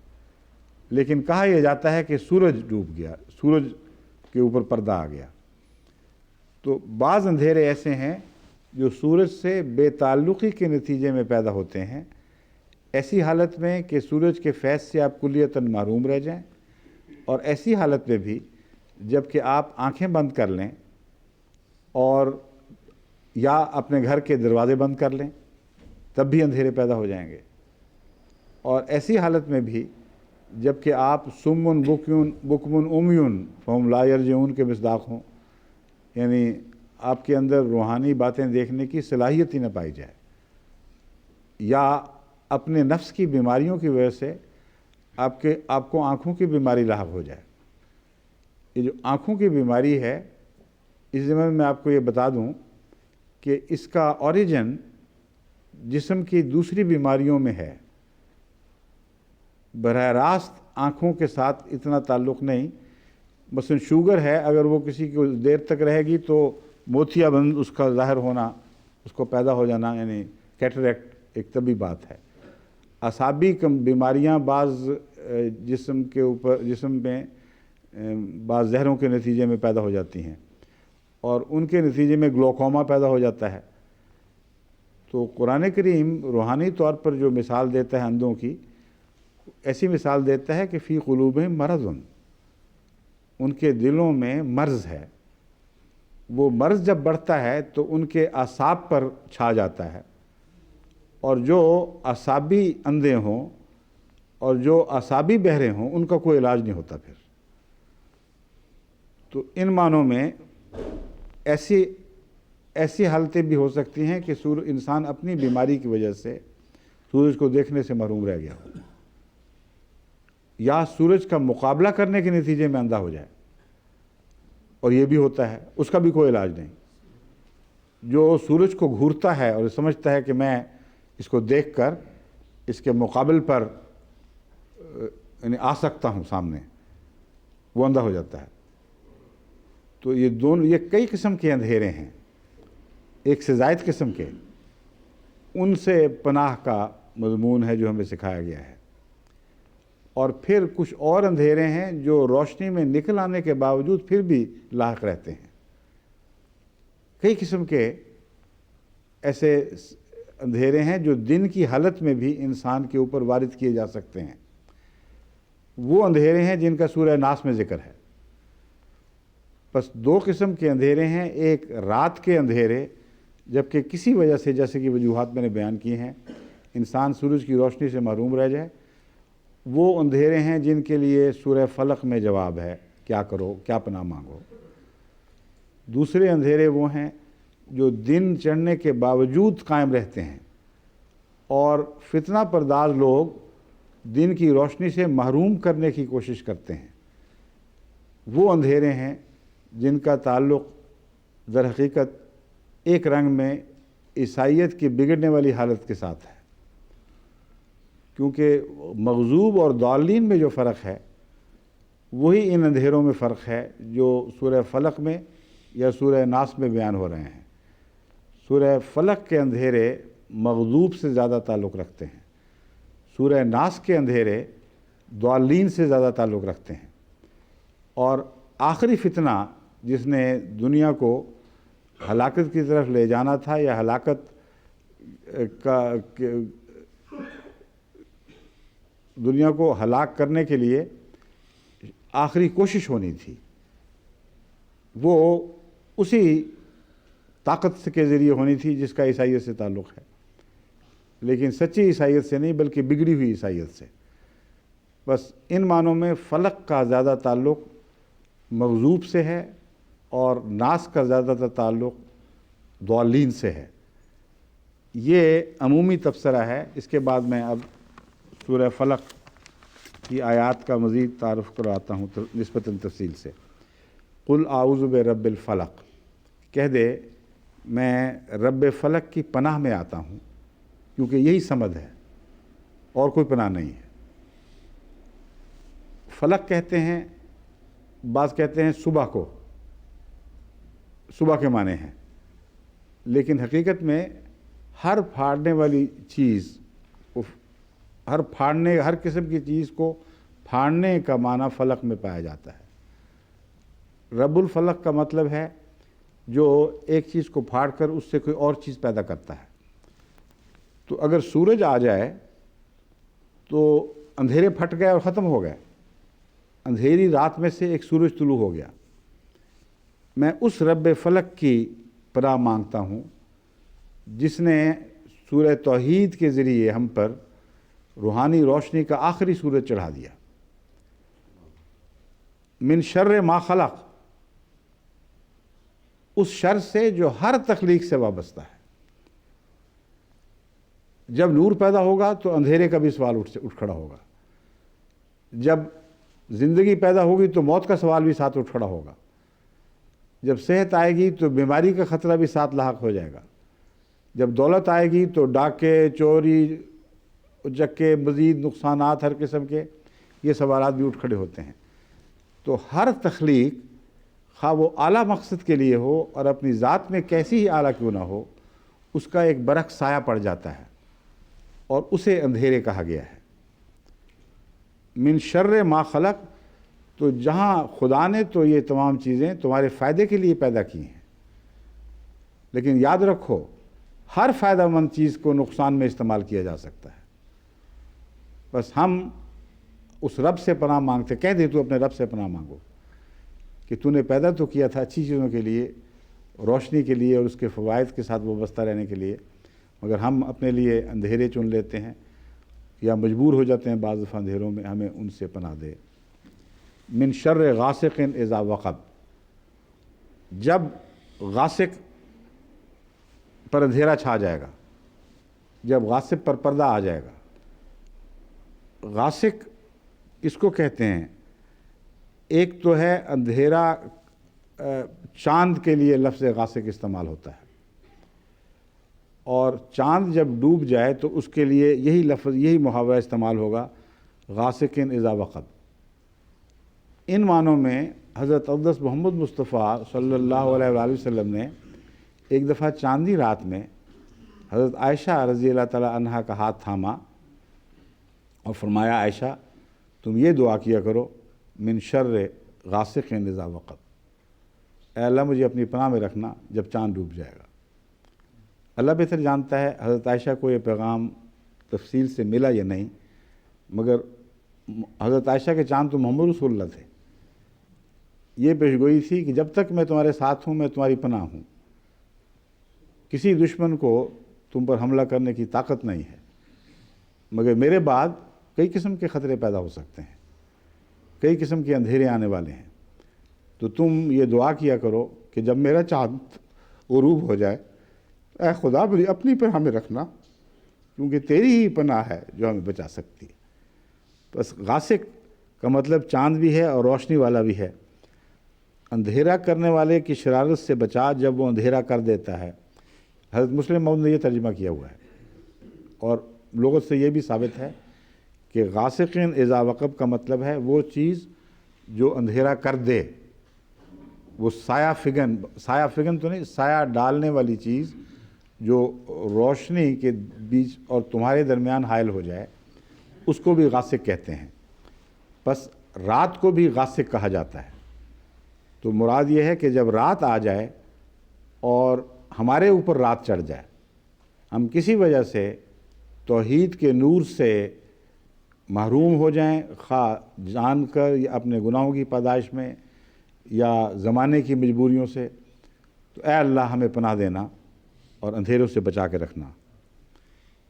لیکن کہا یہ جاتا ہے کہ سورج ڈوب گیا، سورج کے اوپر پردہ آ گیا۔ تو بعض اندھیرے ایسے ہیں جو سورج سے بے تعلقی کے نتیجے میں پیدا ہوتے ہیں، ایسی حالت میں کہ سورج کے فیض سے آپ کلیتاً محروم رہ جائیں، اور ایسی حالت میں بھی جب کہ آپ آنکھیں بند کر لیں اور یا اپنے گھر کے دروازے بند کر لیں تب بھی اندھیرے پیدا ہو جائیں گے، اور ایسی حالت میں بھی جب کہ آپ سمن بکمن امیون فہم لا یرجعون کے مصداق ہوں، یعنی آپ کے اندر روحانی باتیں دیکھنے کی صلاحیت ہی نہ پائی جائے، یا اپنے نفس کی بیماریوں کی وجہ سے آپ کو آنکھوں کی بیماری لاحق ہو جائے۔ یہ جو آنکھوں کی بیماری ہے، اس ضمن میں آپ کو یہ بتا دوں کہ اس کا اوریجن جسم کی دوسری بیماریوں میں ہے، براہ راست آنکھوں کے ساتھ اتنا تعلق نہیں۔ مثلا شوگر ہے، اگر وہ کسی کو دیر تک رہے گی تو موتیا بند اس کا ظاہر ہونا، اس کو پیدا ہو جانا، یعنی کیٹریکٹ ایک طبی بات ہے۔ اعصابی بیماریاں بعض جسم میں بعض زہروں کے نتیجے میں پیدا ہو جاتی ہیں، اور ان کے نتیجے میں گلوکوما پیدا ہو جاتا ہے۔ تو قرآن کریم روحانی طور پر جو مثال دیتا ہے اندھوں کی، ایسی مثال دیتا ہے کہ فی قلوبہم مرض، ان کے دلوں میں مرض ہے۔ وہ مرض جب بڑھتا ہے تو ان کے اعصاب پر چھا جاتا ہے، اور جو اعصابی اندھے ہوں اور جو اعصابی بہرے ہوں ان کا کوئی علاج نہیں ہوتا پھر. تو ان معنوں میں ایسی حالتیں بھی ہو سکتی ہیں کہ انسان اپنی بیماری کی وجہ سے سورج کو دیکھنے سے محروم رہ گیا ہو، یا سورج کا مقابلہ کرنے کے نتیجے میں اندھا ہو جائے، اور یہ بھی ہوتا ہے، اس کا بھی کوئی علاج نہیں. جو سورج کو گھورتا ہے اور سمجھتا ہے کہ میں اس کو دیکھ کر اس کے مقابل پر یعنی آ سکتا ہوں سامنے، وہ اندھا ہو جاتا ہے. تو یہ کئی قسم کے اندھیرے ہیں، ایک سے زائد قسم کے. ان سے پناہ کا مضمون ہے جو ہمیں سکھایا گیا ہے. اور پھر کچھ اور اندھیرے ہیں جو روشنی میں نکل آنے کے باوجود پھر بھی لاحق رہتے ہیں. کئی قسم کے ایسے اندھیرے ہیں جو دن کی حالت میں بھی انسان کے اوپر وارد کیے جا سکتے ہیں. وہ اندھیرے ہیں جن کا سورہ ناس میں ذکر ہے. بس دو قسم کے اندھیرے ہیں، ایک رات کے اندھیرے، جبکہ کسی وجہ سے جیسے کہ وجوہات میں نے بیان کی ہیں انسان سورج کی روشنی سے محروم رہ جائے. وہ اندھیرے ہیں جن کے لیے سورہ فلق میں جواب ہے، کیا کرو، کیا پناہ مانگو. دوسرے اندھیرے وہ ہیں جو دن چڑھنے کے باوجود قائم رہتے ہیں اور فتنہ پرداز لوگ دن کی روشنی سے محروم کرنے کی کوشش کرتے ہیں. وہ اندھیرے ہیں جن کا تعلق در حقیقت ایک رنگ میں عیسائیت کی بگڑنے والی حالت کے ساتھ ہے، کیونکہ مغضوب اور ضالین میں جو فرق ہے وہی ان اندھیروں میں فرق ہے جو سورہ فلق میں یا سورہ ناس میں بیان ہو رہے ہیں. سورہ فلق کے اندھیرے مغضوب سے زیادہ تعلق رکھتے ہیں، سورہ ناس کے اندھیرے ضالین سے زیادہ تعلق رکھتے ہیں. اور آخری فتنہ جس نے دنیا کو ہلاکت کی طرف لے جانا تھا یا ہلاکت دنیا کو ہلاک کرنے کے لیے آخری کوشش ہونی تھی، وہ اسی طاقت کے ذریعے ہونی تھی جس کا عیسائیت سے تعلق ہے، لیکن سچی عیسائیت سے نہیں بلکہ بگڑی ہوئی عیسائیت سے. بس ان معنوں میں فلق کا زیادہ تعلق مغضوب سے ہے اور ناس کا زیادہ تر تعلق ضالین سے ہے. یہ عمومی تبصرہ ہے. اس کے بعد میں اب سورہ فلق کی آیات کا مزید تعارف کرواتا ہوں نسبتاً تفصیل سے. قل اعوذ برب الفلق، کہہ دے میں رب فلق کی پناہ میں آتا ہوں، کیونکہ یہی صمد ہے اور کوئی پناہ نہیں ہے. فلق کہتے ہیں، بعض کہتے ہیں صبح کو، صبح کے معنی ہیں، لیکن حقیقت میں ہر پھاڑنے والی چیز، ہر قسم کی چیز کو پھاڑنے کا معنی فلق میں پایا جاتا ہے. رب الفلق کا مطلب ہے جو ایک چیز کو پھاڑ کر اس سے کوئی اور چیز پیدا کرتا ہے. تو اگر سورج آ جائے تو اندھیرے پھٹ گئے اور ختم ہو گئے، اندھیری رات میں سے ایک سورج طلوع ہو گیا. میں اس رب فلق کی پناہ مانگتا ہوں جس نے سورہ توحید کے ذریعے ہم پر روحانی روشنی کا آخری سورج چڑھا دیا. من شر ما خلق، اس شر سے جو ہر تخلیق سے وابستہ ہے. جب نور پیدا ہوگا تو اندھیرے کا بھی سوال اٹھ کھڑا ہوگا، جب زندگی پیدا ہوگی تو موت کا سوال بھی ساتھ اٹھ کھڑا ہوگا، جب صحت آئے گی تو بیماری کا خطرہ بھی ساتھ لاحق ہو جائے گا، جب دولت آئے گی تو ڈاکے، چوری، اچکے، مزید نقصانات ہر قسم کے یہ سوالات بھی اٹھ کھڑے ہوتے ہیں. تو ہر تخلیق خواہ وہ اعلیٰ مقصد کے لیے ہو اور اپنی ذات میں کیسی ہی اعلیٰ کیوں نہ ہو، اس کا ایک برعکس سایہ پڑ جاتا ہے اور اسے اندھیرے کہا گیا ہے. من شر ما خلق، تو جہاں خدا نے تو یہ تمام چیزیں تمہارے فائدے کے لیے پیدا کی ہیں، لیکن یاد رکھو ہر فائدہ مند چیز کو نقصان میں استعمال کیا جا سکتا ہے. بس ہم اس رب سے پناہ مانگتے، کہہ دے تو اپنے رب سے پناہ مانگو کہ تو نے پیدا تو کیا تھا اچھی چیزوں کے لیے، روشنی کے لیے اور اس کے فوائد کے ساتھ وابستہ رہنے کے لیے، مگر ہم اپنے لیے اندھیرے چن لیتے ہیں یا مجبور ہو جاتے ہیں بعض دفعہ اندھیروں میں، ہمیں ان سے پناہ دے۔ من شر غاسق اذا وقب، جب غاسق پر اندھیرا چھا جائے گا، جب غاسق پر پردہ آ جائے گا۔ غاسق کس کو کہتے ہیں؟ ایک تو ہے اندھیرا، چاند کے لیے لفظ غاسق استعمال ہوتا ہے، اور چاند جب ڈوب جائے تو اس کے لیے یہی لفظ، یہی محاورہ استعمال ہوگا، غاسق اذا وقب۔ ان معنوں میں حضرت اقدس محمد مصطفیٰ صلی اللہ علیہ وآلہ وسلم نے ایک دفعہ چاندنی رات میں حضرت عائشہ رضی اللہ تعالی عنہا کا ہاتھ تھاما اور فرمایا، عائشہ تم یہ دعا کیا کرو، من شر غاسق اذا وقب، اے اللہ مجھے اپنی پناہ میں رکھنا جب چاند ڈوب جائے گا۔ اللہ بہتر جانتا ہے حضرت عائشہ کو یہ پیغام تفصیل سے ملا یا نہیں، مگر حضرت عائشہ کے چاند تو محمد رسول اللہ تھے۔ یہ پیشگوئی تھی کہ جب تک میں تمہارے ساتھ ہوں میں تمہاری پناہ ہوں، کسی دشمن کو تم پر حملہ کرنے کی طاقت نہیں ہے، مگر میرے بعد کئی قسم کے خطرے پیدا ہو سکتے ہیں، کئی قسم کے اندھیرے آنے والے ہیں، تو تم یہ دعا کیا کرو کہ جب میرا چاند غروب ہو جائے، اے خدا مجھے اپنی پناہ میں رکھنا، کیونکہ تیری ہی پناہ ہے جو ہمیں بچا سکتی ہے۔ بس غاسق کا مطلب چاند بھی ہے اور روشنی والا بھی ہے۔ اندھیرا کرنے والے کی شرارت سے بچا جب وہ اندھیرا کر دیتا ہے۔ حضرت مسلم موعود نے یہ ترجمہ کیا ہوا ہے، اور لغت سے یہ بھی ثابت ہے کہ غاسق اذا وقب کا مطلب ہے وہ چیز جو اندھیرا کر دے، وہ سایہ فگن تو نہیں، سایہ ڈالنے والی چیز جو روشنی کے بیچ اور تمہارے درمیان حائل ہو جائے، اس کو بھی غاسق کہتے ہیں۔ بس رات کو بھی غاسق کہا جاتا ہے۔ تو مراد یہ ہے کہ جب رات آ جائے اور ہمارے اوپر رات چڑھ جائے، ہم کسی وجہ سے توحید کے نور سے محروم ہو جائیں، خواہ جان کر یا اپنے گناہوں کی پاداش میں یا زمانے کی مجبوریوں سے، تو اے اللہ ہمیں پناہ دینا اور اندھیروں سے بچا کے رکھنا۔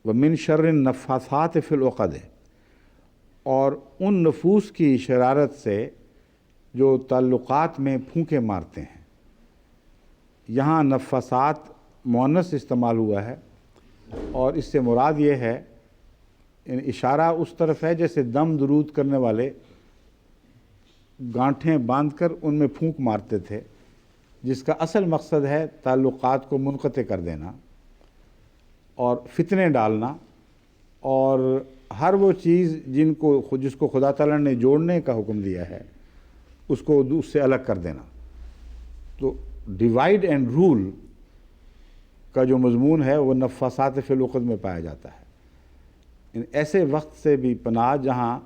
وَمِن شَرِّ النَّفَّاثَاتِ فِي الْعُقَدِ، اور ان نفوس کی شرارت سے جو تعلقات میں پھونکے مارتے ہیں۔ یہاں نفاسات مؤنث استعمال ہوا ہے، اور اس سے مراد یہ ہے، اشارہ اس طرف ہے جیسے دم درود کرنے والے گانٹھیں باندھ کر ان میں پھونک مارتے تھے، جس کا اصل مقصد ہے تعلقات کو منقطع کر دینا اور فتنے ڈالنا، اور ہر وہ چیز جس کو خدا تعالیٰ نے جوڑنے کا حکم دیا ہے اس کو اس سے الگ کر دینا۔ تو ڈیوائیڈ اینڈ رول کا جو مضمون ہے وہ نفاسات فی العقد میں پایا جاتا ہے۔ ان ایسے وقت سے بھی پناہ جہاں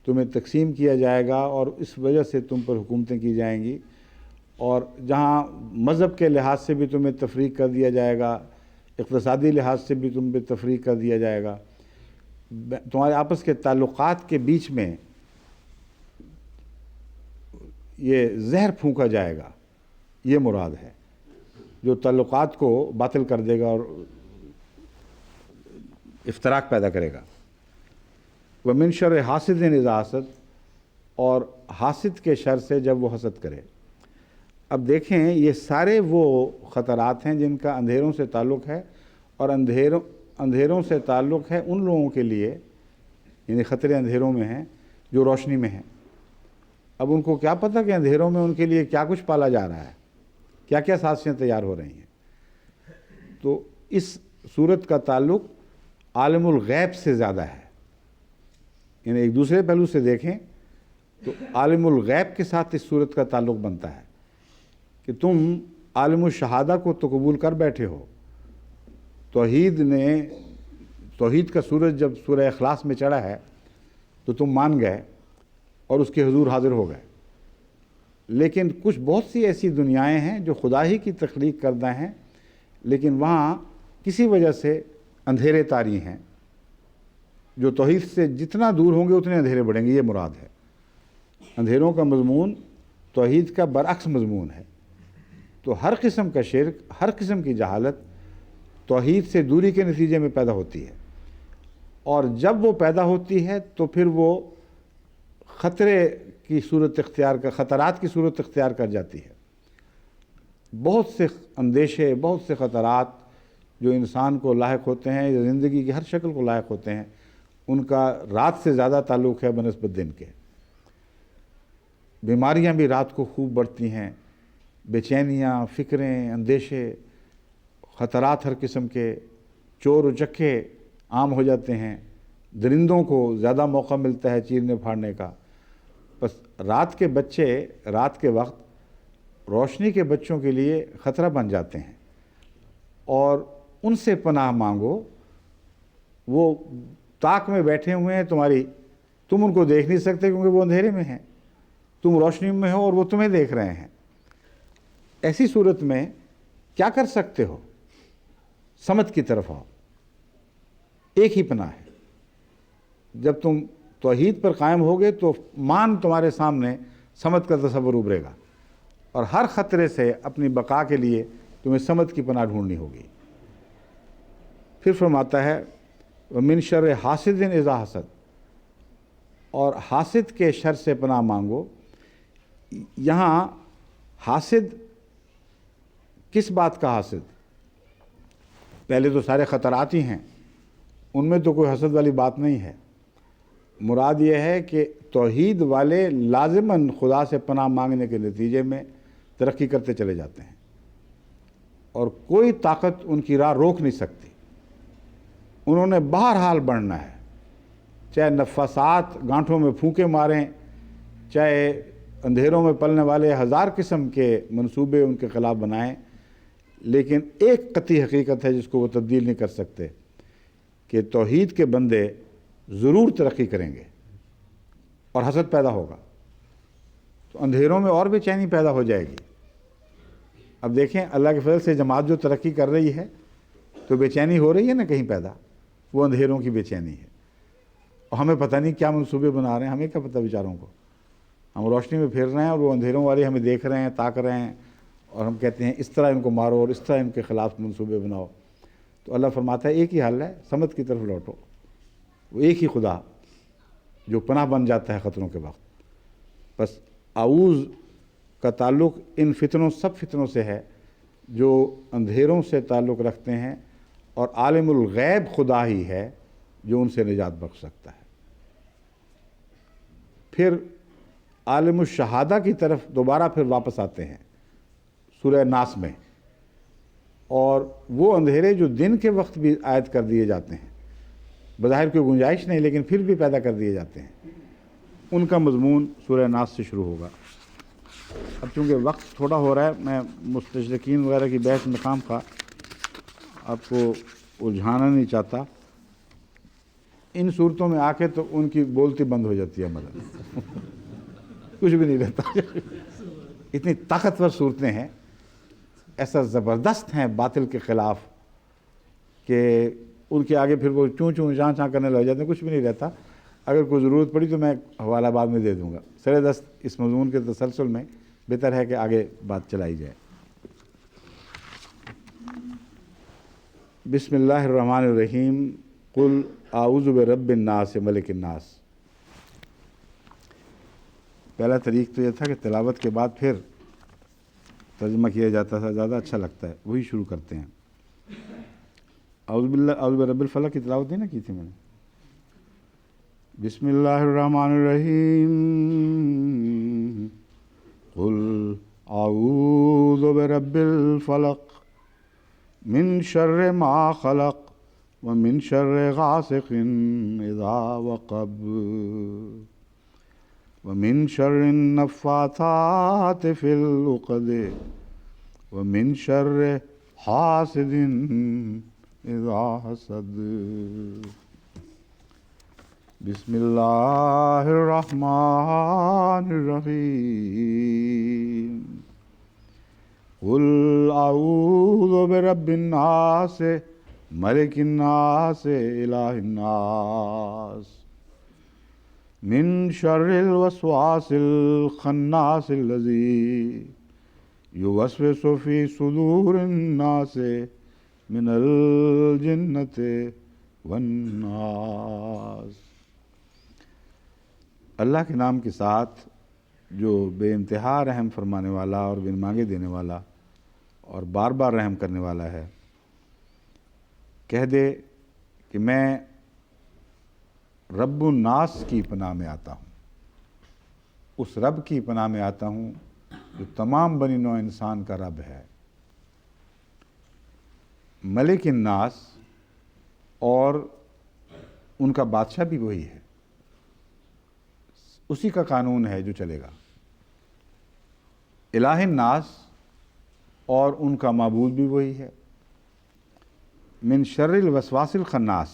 تمہیں تقسیم کیا جائے گا اور اس وجہ سے تم پر حکومتیں کی جائیں گی، اور جہاں مذہب کے لحاظ سے بھی تمہیں تفریق کر دیا جائے گا، اقتصادی لحاظ سے بھی تم پہ تفریق کر دیا جائے گا، تمہارے آپس کے تعلقات کے بیچ میں یہ زہر پھونکا جائے گا، یہ مراد ہے جو تعلقات کو باطل کر دے گا اور افتراق پیدا کرے گا۔ وَمِن شَرِّ حاسد اذا حسد، اور حاسد کے شر سے جب وہ حسد کرے۔ اب دیکھیں یہ سارے وہ خطرات ہیں جن کا اندھیروں سے تعلق ہے، اور اندھیروں سے تعلق ہے ان لوگوں کے لیے، یعنی خطرے اندھیروں میں ہیں جو روشنی میں ہیں۔ اب ان کو کیا پتہ کہ اندھیروں میں ان کے لیے کیا کچھ پالا جا رہا ہے، کیا کیا سازشیں تیار ہو رہی ہیں۔ تو اس صورت کا تعلق عالم الغیب سے زیادہ ہے، یعنی ایک دوسرے پہلو سے دیکھیں تو عالم الغیب کے ساتھ اس صورت کا تعلق بنتا ہے کہ تم عالم الشہادہ کو تو قبول کر بیٹھے ہو۔ توحید کا سورج جب سورہ اخلاص میں چڑھا ہے تو تم مان گئے اور اس کے حضور حاضر ہو گئے، لیکن کچھ بہت سی ایسی دنیایں ہیں جو خدا ہی کی تخلیق کردہ ہیں، لیکن وہاں کسی وجہ سے اندھیرے طاری ہیں، جو توحید سے جتنا دور ہوں گے اتنے اندھیرے بڑھیں گے، یہ مراد ہے۔ اندھیروں کا مضمون توحید کا برعکس مضمون ہے۔ تو ہر قسم کا شرک، ہر قسم کی جہالت توحید سے دوری کے نتیجے میں پیدا ہوتی ہے، اور جب وہ پیدا ہوتی ہے تو پھر وہ خطرے کی صورت خطرات کی صورت اختیار کر جاتی ہے. بہت سے اندیشے، بہت سے خطرات جو انسان کو لاحق ہوتے ہیں یا زندگی کی ہر شکل کو لاحق ہوتے ہیں، ان کا رات سے زیادہ تعلق ہے بنسبت دن کے. بیماریاں بھی رات کو خوب بڑھتی ہیں، بے چینیاں، فکریں، اندیشے، خطرات ہر قسم کے، چور و چکے عام ہو جاتے ہیں، درندوں کو زیادہ موقع ملتا ہے چیرنے پھاڑنے کا. بس رات کے بچے رات کے وقت روشنی کے بچوں کے لیے خطرہ بن جاتے ہیں، اور ان سے پناہ مانگو. وہ طاق میں بیٹھے ہوئے ہیں تم ان کو دیکھ نہیں سکتے کیونکہ وہ اندھیرے میں ہیں، تم روشنی میں ہو اور وہ تمہیں دیکھ رہے ہیں. ایسی صورت میں کیا کر سکتے ہو؟ صمد کی طرف آؤ. ایک ہی پناہ ہے. جب تم توحید پر قائم ہوگے تو تمہارے سامنے صمد کا تصور ابھرے گا، اور ہر خطرے سے اپنی بقا کے لیے تمہیں صمد کی پناہ ڈھونڈنی ہوگی. پھر فرماتا ہے وَمِن شَرِّ حَاسِدٍ اِذَا حَسَد، اور حاسد کے شر سے پناہ مانگو. یہاں حاسد کس بات کا حاسد؟ پہلے تو سارے خطرات ہی ہیں، ان میں تو کوئی حسد والی بات نہیں ہے. مراد یہ ہے کہ توحید والے لازماً خدا سے پناہ مانگنے کے نتیجے میں ترقی کرتے چلے جاتے ہیں، اور کوئی طاقت ان کی راہ روک نہیں سکتی. انہوں نے بہرحال بڑھنا ہے، چاہے نفاسات گانٹھوں میں پھونکے ماریں، چاہے اندھیروں میں پلنے والے ہزار قسم کے منصوبے ان کے خلاف بنائیں. لیکن ایک قطعی حقیقت ہے جس کو وہ تبدیل نہیں کر سکتے، کہ توحید کے بندے ضرور ترقی کریں گے اور حسد پیدا ہوگا تو اندھیروں میں اور بے چینی پیدا ہو جائے گی. اب دیکھیں اللہ کے فضل سے جماعت جو ترقی کر رہی ہے تو بے چینی ہو رہی ہے نا کہیں پیدا، وہ اندھیروں کی بے چینی ہے. اور ہمیں پتہ نہیں کیا منصوبے بنا رہے ہیں، ہمیں کیا پتہ بیچاروں کو. ہم روشنی میں پھر رہے ہیں اور وہ اندھیروں والے ہمیں دیکھ رہے ہیں، تاک رہے ہیں، اور ہم کہتے ہیں اس طرح ان کو مارو اور اس طرح ان کے خلاف منصوبے بناؤ. تو اللہ فرماتا ہے ایک ہی حل ہے، صمد کی طرف لوٹو. وہ ایک ہی خدا جو پناہ بن جاتا ہے خطروں کے وقت. بس اعوذ کا تعلق ان سب فتنوں سے ہے جو اندھیروں سے تعلق رکھتے ہیں، اور عالم الغیب خدا ہی ہے جو ان سے نجات بخش سکتا ہے. پھر عالم الشہادہ کی طرف دوبارہ پھر واپس آتے ہیں سورہ ناس میں، اور وہ اندھیرے جو دن کے وقت بھی عائد کر دیے جاتے ہیں، بظاہر کوئی گنجائش نہیں لیکن پھر بھی پیدا کر دیے جاتے ہیں، ان کا مضمون سورہ ناس سے شروع ہوگا. اب چونکہ وقت تھوڑا ہو رہا ہے، میں مستشرقین وغیرہ کی بحث میں خام خواہ آپ کو الجھانا نہیں چاہتا. ان صورتوں میں آ کے تو ان کی بولتی بند ہو جاتی ہے، مطلب کچھ بھی نہیں رہتا. اتنی طاقتور صورتیں ہیں، ایسا زبردست ہیں باطل کے خلاف کہ ان کے آگے پھر وہ چوں چوں چاں چاں کرنے لگ جاتے ہیں، کچھ بھی نہیں رہتا. اگر کوئی ضرورت پڑی تو میں حوالہ بعد میں دے دوں گا. سر دست اس مضمون کے تسلسل میں بہتر ہے کہ آگے بات چلائی جائے. بسم اللہ الرحمن الرحیم. قل اعوذ برب الناس ملک الناس. پہلا طریق تو یہ تھا کہ تلاوت کے بعد پھر ترجمہ کیا جاتا تھا، زیادہ اچھا لگتا ہے. وہی شروع کرتے ہیں. اعوذ برب الفلق کی تلاوت نہیں نا کی تھی میں نے. بسم اللہ الرحمن الرحیم. قل اعوذ برب الفلق من شر ما خلق ومن شر غاسق اذا وقب ومن شر النفاثات في العقد ومن شر حاسد اذا حسد. بسم اللہ الرحمن الرحیم. قل اعوذ برب الناس ملک الناس الہ الناس من شر الوسواس الخناس الذی یوسوس فی صدور الناس من الجنۃ والناس۔ اللہ کے نام کے ساتھ جو بے انتہا رحم فرمانے والا اور بن مانگے دینے والا اور بار بار رحم کرنے والا ہے، کہہ دے کہ میں رب الناس کی پناہ میں آتا ہوں، اس رب کی پناہ میں آتا ہوں جو تمام بنی نوع انسان کا رب ہے، ملک الناس، اور ان کا بادشاہ بھی وہی ہے، اسی کا قانون ہے جو چلے گا، الہ الناس، اور ان کا معبود بھی وہی ہے، من شر الوسواس الخناس،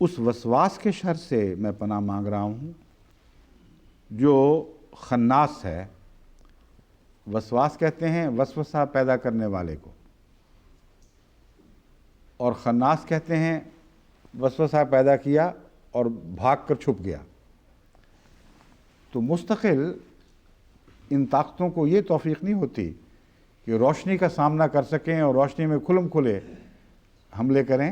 اس وسواس کے شر سے میں پناہ مانگ رہا ہوں جو خناس ہے۔ وسواس کہتے ہیں وسوسہ پیدا کرنے والے کو، اور خناس کہتے ہیں وسوسہ پیدا کیا اور بھاگ کر چھپ گیا۔ تو مستقل ان طاقتوں کو یہ توفیق نہیں ہوتی کہ روشنی کا سامنا کر سکیں اور روشنی میں کھلم کھلے حملے کریں،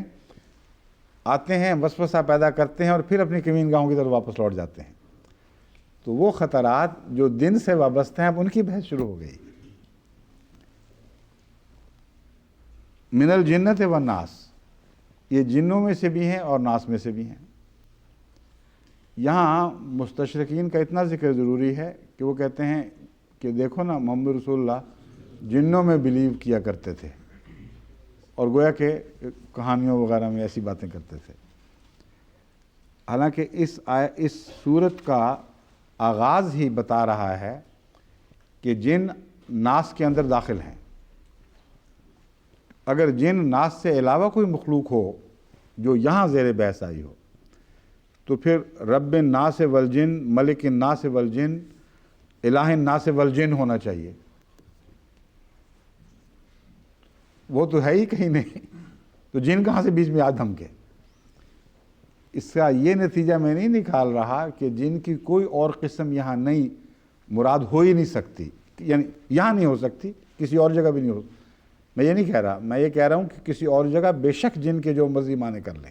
آتے ہیں وسوسہ پیدا کرتے ہیں اور پھر اپنی کمین گاہوں کی طرف واپس لوٹ جاتے ہیں۔ تو وہ خطرات جو دن سے وابستہ ہیں، اب ان کی بحث شروع ہو گئی۔ من الجنت والناس، یہ جنوں میں سے بھی ہیں اور ناس میں سے بھی ہیں۔ یہاں مستشرقین کا اتنا ذکر ضروری ہے کہ وہ کہتے ہیں کہ دیکھو نا، محمد رسول اللہ جنوں میں بلیو کیا کرتے تھے اور گویا کہ کہانیوں وغیرہ میں ایسی باتیں کرتے تھے، حالانکہ اس صورت کا آغاز ہی بتا رہا ہے کہ جن ناس کے اندر داخل ہیں۔ اگر جن ناس سے علاوہ کوئی مخلوق ہو جو یہاں زیر بحث آئی ہو، تو پھر رب الناس والجن، ملک الناس والجن، الہ الناس والجن ہونا چاہیے۔ وہ تو ہے ہی کہیں نہیں، تو جن کہاں سے بیچ میں آدم کے؟ اس کا یہ نتیجہ میں نہیں نکال رہا کہ جن کی کوئی اور قسم یہاں نہیں مراد ہو ہی نہیں سکتی، یعنی یہاں نہیں ہو سکتی، کسی اور جگہ بھی نہیں ہو۔ میں یہ نہیں کہہ رہا، میں یہ کہہ رہا ہوں کہ کسی اور جگہ بے شک جن کے جو مرضی معنی کر لیں۔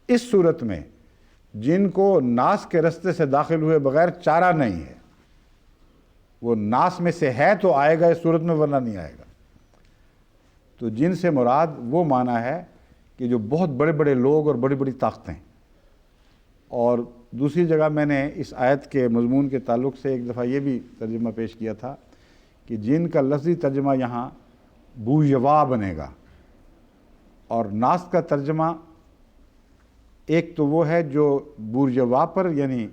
اس صورت میں جن کو ناس کے رستے سے داخل ہوئے بغیر چارہ نہیں ہے، وہ ناس میں سے ہے تو آئے گا اس صورت میں، ورنہ نہیں آئے گا۔ تو جن سے مراد وہ معنی ہے کہ جو بہت بڑے بڑے لوگ اور بڑی بڑی طاقتیں۔ اور دوسری جگہ میں نے اس آیت کے مضمون کے تعلق سے ایک دفعہ یہ بھی ترجمہ پیش کیا تھا کہ جن کا لفظی ترجمہ یہاں بوژوا بنے گا، اور ناس کا ترجمہ ایک تو وہ ہے جو بورژوا پر یعنی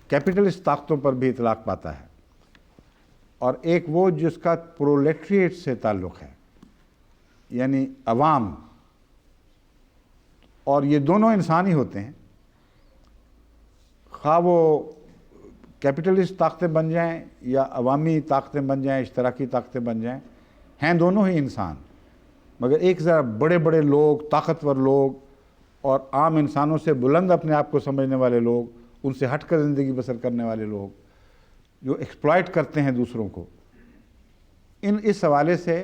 کیپٹلسٹ طاقتوں پر بھی اطلاق پاتا ہے، اور ایک وہ جس کا پرولیٹریٹ سے تعلق ہے، یعنی عوام، اور یہ دونوں انسان ہی ہوتے ہیں، خواہ وہ کیپٹلسٹ طاقتیں بن جائیں یا عوامی طاقتیں بن جائیں، اشتراکی طاقتیں بن جائیں، ہیں دونوں ہی انسان، مگر ایک ذرا بڑے بڑے لوگ، طاقتور لوگ اور عام انسانوں سے بلند اپنے آپ کو سمجھنے والے لوگ، ان سے ہٹ کر زندگی بسر کرنے والے لوگ جو ایکسپلائٹ کرتے ہیں دوسروں کو۔ اس حوالے سے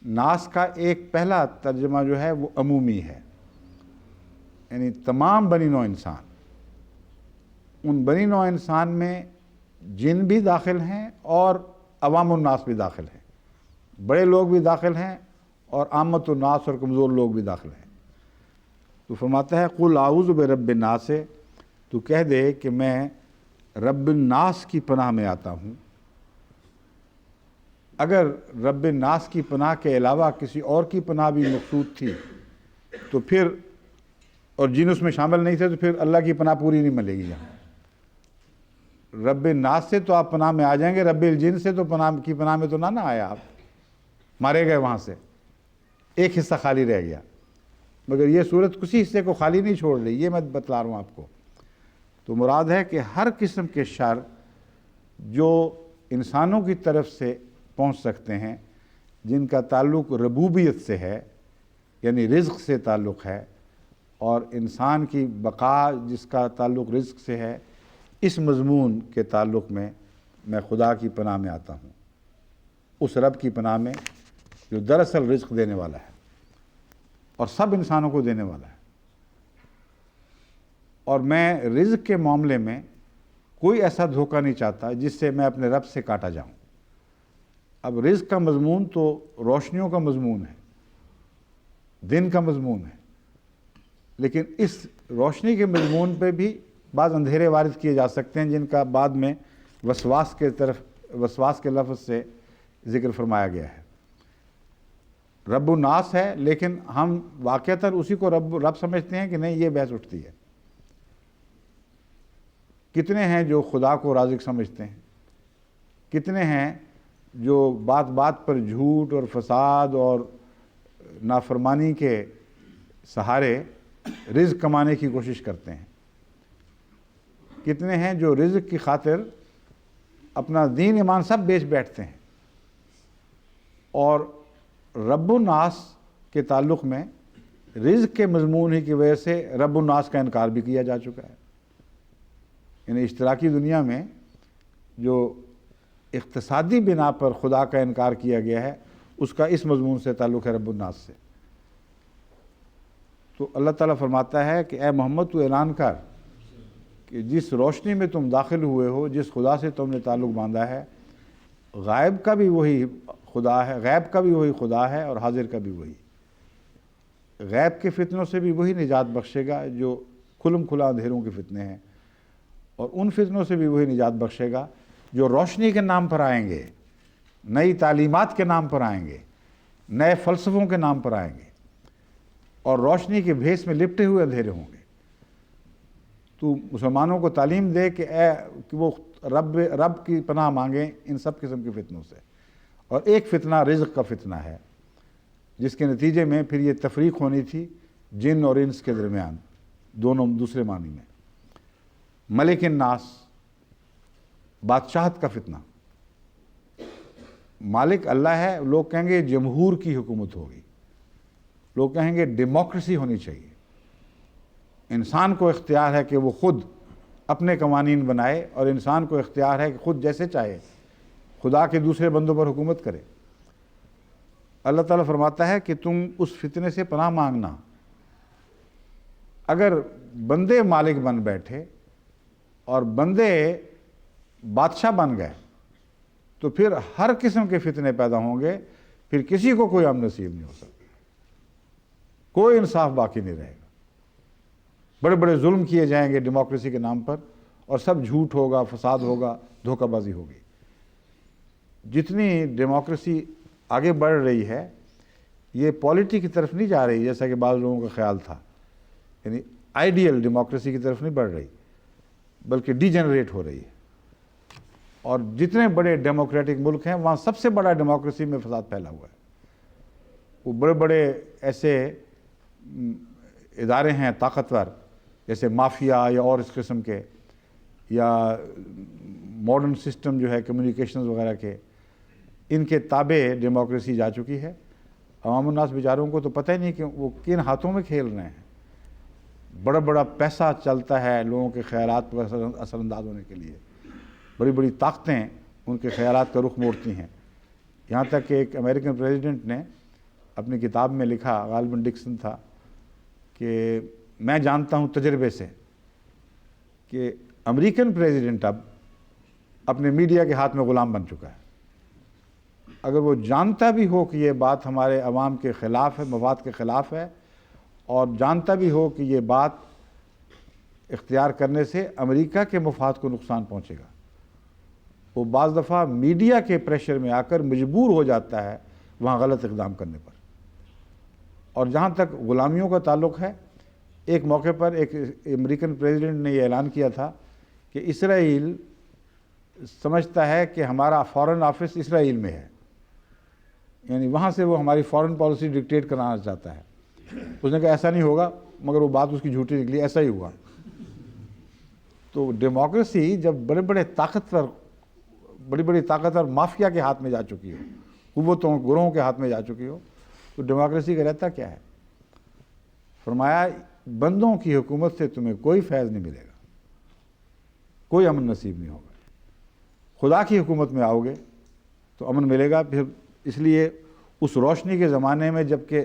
ناس کا ایک پہلا ترجمہ جو ہے وہ عمومی ہے، یعنی تمام بنی نوع انسان۔ ان بنی نوع انسان میں جن بھی داخل ہیں اور عوام الناس بھی داخل ہیں، بڑے لوگ بھی داخل ہیں اور عامت الناس اور کمزور لوگ بھی داخل ہیں۔ تو فرماتا ہے قل اعوذ برب الناس، تو کہہ دے کہ میں رب الناس کی پناہ میں آتا ہوں۔ اگر رب الناس کی پناہ کے علاوہ کسی اور کی پناہ بھی مقصود تھی تو پھر، اور جن اس میں شامل نہیں تھے، تو پھر اللہ کی پناہ پوری نہیں ملے گی یہاں۔ رب الناس سے تو آپ پناہ میں آ جائیں گے، رب الجن سے تو پناہ میں تو نہ آیا، آپ مارے گئے وہاں سے، ایک حصہ خالی رہ گیا۔ مگر یہ صورت کسی حصے کو خالی نہیں چھوڑ رہی، یہ میں بتلا رہا ہوں آپ کو۔ تو مراد ہے کہ ہر قسم کے شر جو انسانوں کی طرف سے پہنچ سکتے ہیں، جن کا تعلق ربوبیت سے ہے، یعنی رزق سے تعلق ہے، اور انسان کی بقا جس کا تعلق رزق سے ہے، اس مضمون کے تعلق میں میں خدا کی پناہ میں آتا ہوں، اس رب کی پناہ میں جو دراصل رزق دینے والا ہے۔ اور سب انسانوں کو دینے والا ہے، اور میں رزق کے معاملے میں کوئی ایسا دھوکہ نہیں چاہتا جس سے میں اپنے رب سے کاٹا جاؤں۔ اب رزق کا مضمون تو روشنیوں کا مضمون ہے، دن کا مضمون ہے، لیکن اس روشنی کے مضمون پہ بھی بعض اندھیرے وارد کیے جا سکتے ہیں، جن کا بعد میں وسواس کے لفظ سے ذکر فرمایا گیا ہے۔ رب الناس ہے، لیکن ہم واقعتاً اسی کو رب سمجھتے ہیں کہ نہیں، یہ بحث اٹھتی ہے۔ کتنے ہیں جو خدا کو رازق سمجھتے ہیں؟ کتنے ہیں جو بات بات پر جھوٹ اور فساد اور نافرمانی کے سہارے رزق کمانے کی کوشش کرتے ہیں؟ کتنے ہیں جو رزق کی خاطر اپنا دین ایمان سب بیچ بیٹھتے ہیں؟ اور رب الناس کے تعلق میں رزق کے مضمون ہی کی وجہ سے رب الناس کا انکار بھی کیا جا چکا ہے۔ یعنی اشتراکی دنیا میں جو اقتصادی بنا پر خدا کا انکار کیا گیا ہے، اس کا اس مضمون سے تعلق ہے رب الناس سے۔ تو اللہ تعالیٰ فرماتا ہے کہ اے محمد تو اعلان کر کہ جس روشنی میں تم داخل ہوئے ہو، جس خدا سے تم نے تعلق باندھا ہے، غائب کا بھی وہی خدا ہے، غیب کا بھی وہی خدا ہے اور حاضر کا بھی وہی۔ غیب کے فتنوں سے بھی وہی نجات بخشے گا جو کھلم کھلا اندھیروں کے فتنے ہیں، اور ان فتنوں سے بھی وہی نجات بخشے گا جو روشنی کے نام پر آئیں گے، نئی تعلیمات کے نام پر آئیں گے، نئے فلسفوں کے نام پر آئیں گے، اور روشنی کے بھیس میں لپٹے ہوئے اندھیرے ہوں گے۔ تو مسلمانوں کو تعلیم دے کہ وہ رب کی پناہ مانگیں ان سب قسم کے فتنوں سے۔ اور ایک فتنہ رزق کا فتنہ ہے، جس کے نتیجے میں پھر یہ تفریق ہونی تھی جن اور انس کے درمیان، دونوں دوسرے معنی میں۔ ملک الناس، بادشاہت کا فتنہ۔ مالک اللہ ہے، لوگ کہیں گے جمہور کی حکومت ہوگی، لوگ کہیں گے ڈیموکریسی ہونی چاہیے، انسان کو اختیار ہے کہ وہ خود اپنے قوانین بنائے، اور انسان کو اختیار ہے کہ خود جیسے چاہے خدا کے دوسرے بندوں پر حکومت کرے۔ اللہ تعالیٰ فرماتا ہے کہ تم اس فتنے سے پناہ مانگنا۔ اگر بندے مالک بن بیٹھے اور بندے بادشاہ بن گئے تو پھر ہر قسم کے فتنے پیدا ہوں گے، پھر کسی کو کوئی امن نصیب نہیں ہو سکتا، کوئی انصاف باقی نہیں رہے گا، بڑے بڑے ظلم کیے جائیں گے ڈیموکریسی کے نام پر، اور سب جھوٹ ہوگا، فساد ہوگا، دھوکہ بازی ہوگی۔ جتنی ڈیموکریسی آگے بڑھ رہی ہے، یہ پالیٹی کی طرف نہیں جا رہی جیسا کہ بعض لوگوں کا خیال تھا، یعنی آئیڈیل ڈیموکریسی کی طرف نہیں بڑھ رہی، بلکہ ڈی جنریٹ ہو رہی ہے۔ اور جتنے بڑے ڈیموکریٹک ملک ہیں وہاں سب سے بڑا ڈیموکریسی میں فساد پھیلا ہوا ہے۔ وہ بڑے بڑے ایسے ادارے ہیں طاقتور، جیسے مافیا یا اور اس قسم کے، یا ماڈرن سسٹم جو ہے کمیونیکیشنز وغیرہ کے، ان کے تابع ڈیموکریسی جا چکی ہے۔ عوام الناس بیچاروں کو تو پتہ ہی نہیں کہ وہ کن ہاتھوں میں کھیل رہے ہیں۔ بڑا بڑا پیسہ چلتا ہے لوگوں کے خیالات پر اثر انداز ہونے کے لیے، بڑی بڑی طاقتیں ان کے خیالات کا رخ موڑتی ہیں۔ یہاں تک کہ ایک امریکن پریزیڈنٹ نے اپنی کتاب میں لکھا، غالباً ڈکسن تھا، کہ میں جانتا ہوں تجربے سے کہ امریکن پریزیڈنٹ اب اپنے میڈیا کے ہاتھ میں غلام بن چکا ہے۔ اگر وہ جانتا بھی ہو کہ یہ بات ہمارے عوام کے خلاف ہے، مفاد کے خلاف ہے، اور جانتا بھی ہو کہ یہ بات اختیار کرنے سے امریکہ کے مفاد کو نقصان پہنچے گا، وہ بعض دفعہ میڈیا کے پریشر میں آ کر مجبور ہو جاتا ہے وہاں غلط اقدام کرنے پر۔ اور جہاں تک غلامیوں کا تعلق ہے، ایک موقع پر ایک امریکن پریزیڈنٹ نے یہ اعلان کیا تھا کہ اسرائیل سمجھتا ہے کہ ہمارا فارن آفس اسرائیل میں ہے، یعنی وہاں سے وہ ہماری فارن پالیسی ڈکٹیٹ کرانا چاہتا ہے۔ اس نے کہا ایسا نہیں ہوگا، مگر وہ بات اس کی جھوٹی نکلی، ایسا ہی ہوا۔ تو ڈیموکریسی جب بڑی بڑی طاقتور مافیا کے ہاتھ میں جا چکی ہو، قوتوں گروہوں کے ہاتھ میں جا چکی ہو، تو ڈیموکریسی کا رہتا کیا ہے؟ فرمایا بندوں کی حکومت سے تمہیں کوئی فیض نہیں ملے گا، کوئی امن نصیب نہیں ہوگا۔ خدا کی حکومت میں آؤ گے تو امن ملے گا۔ پھر اس لیے اس روشنی کے زمانے میں جب کہ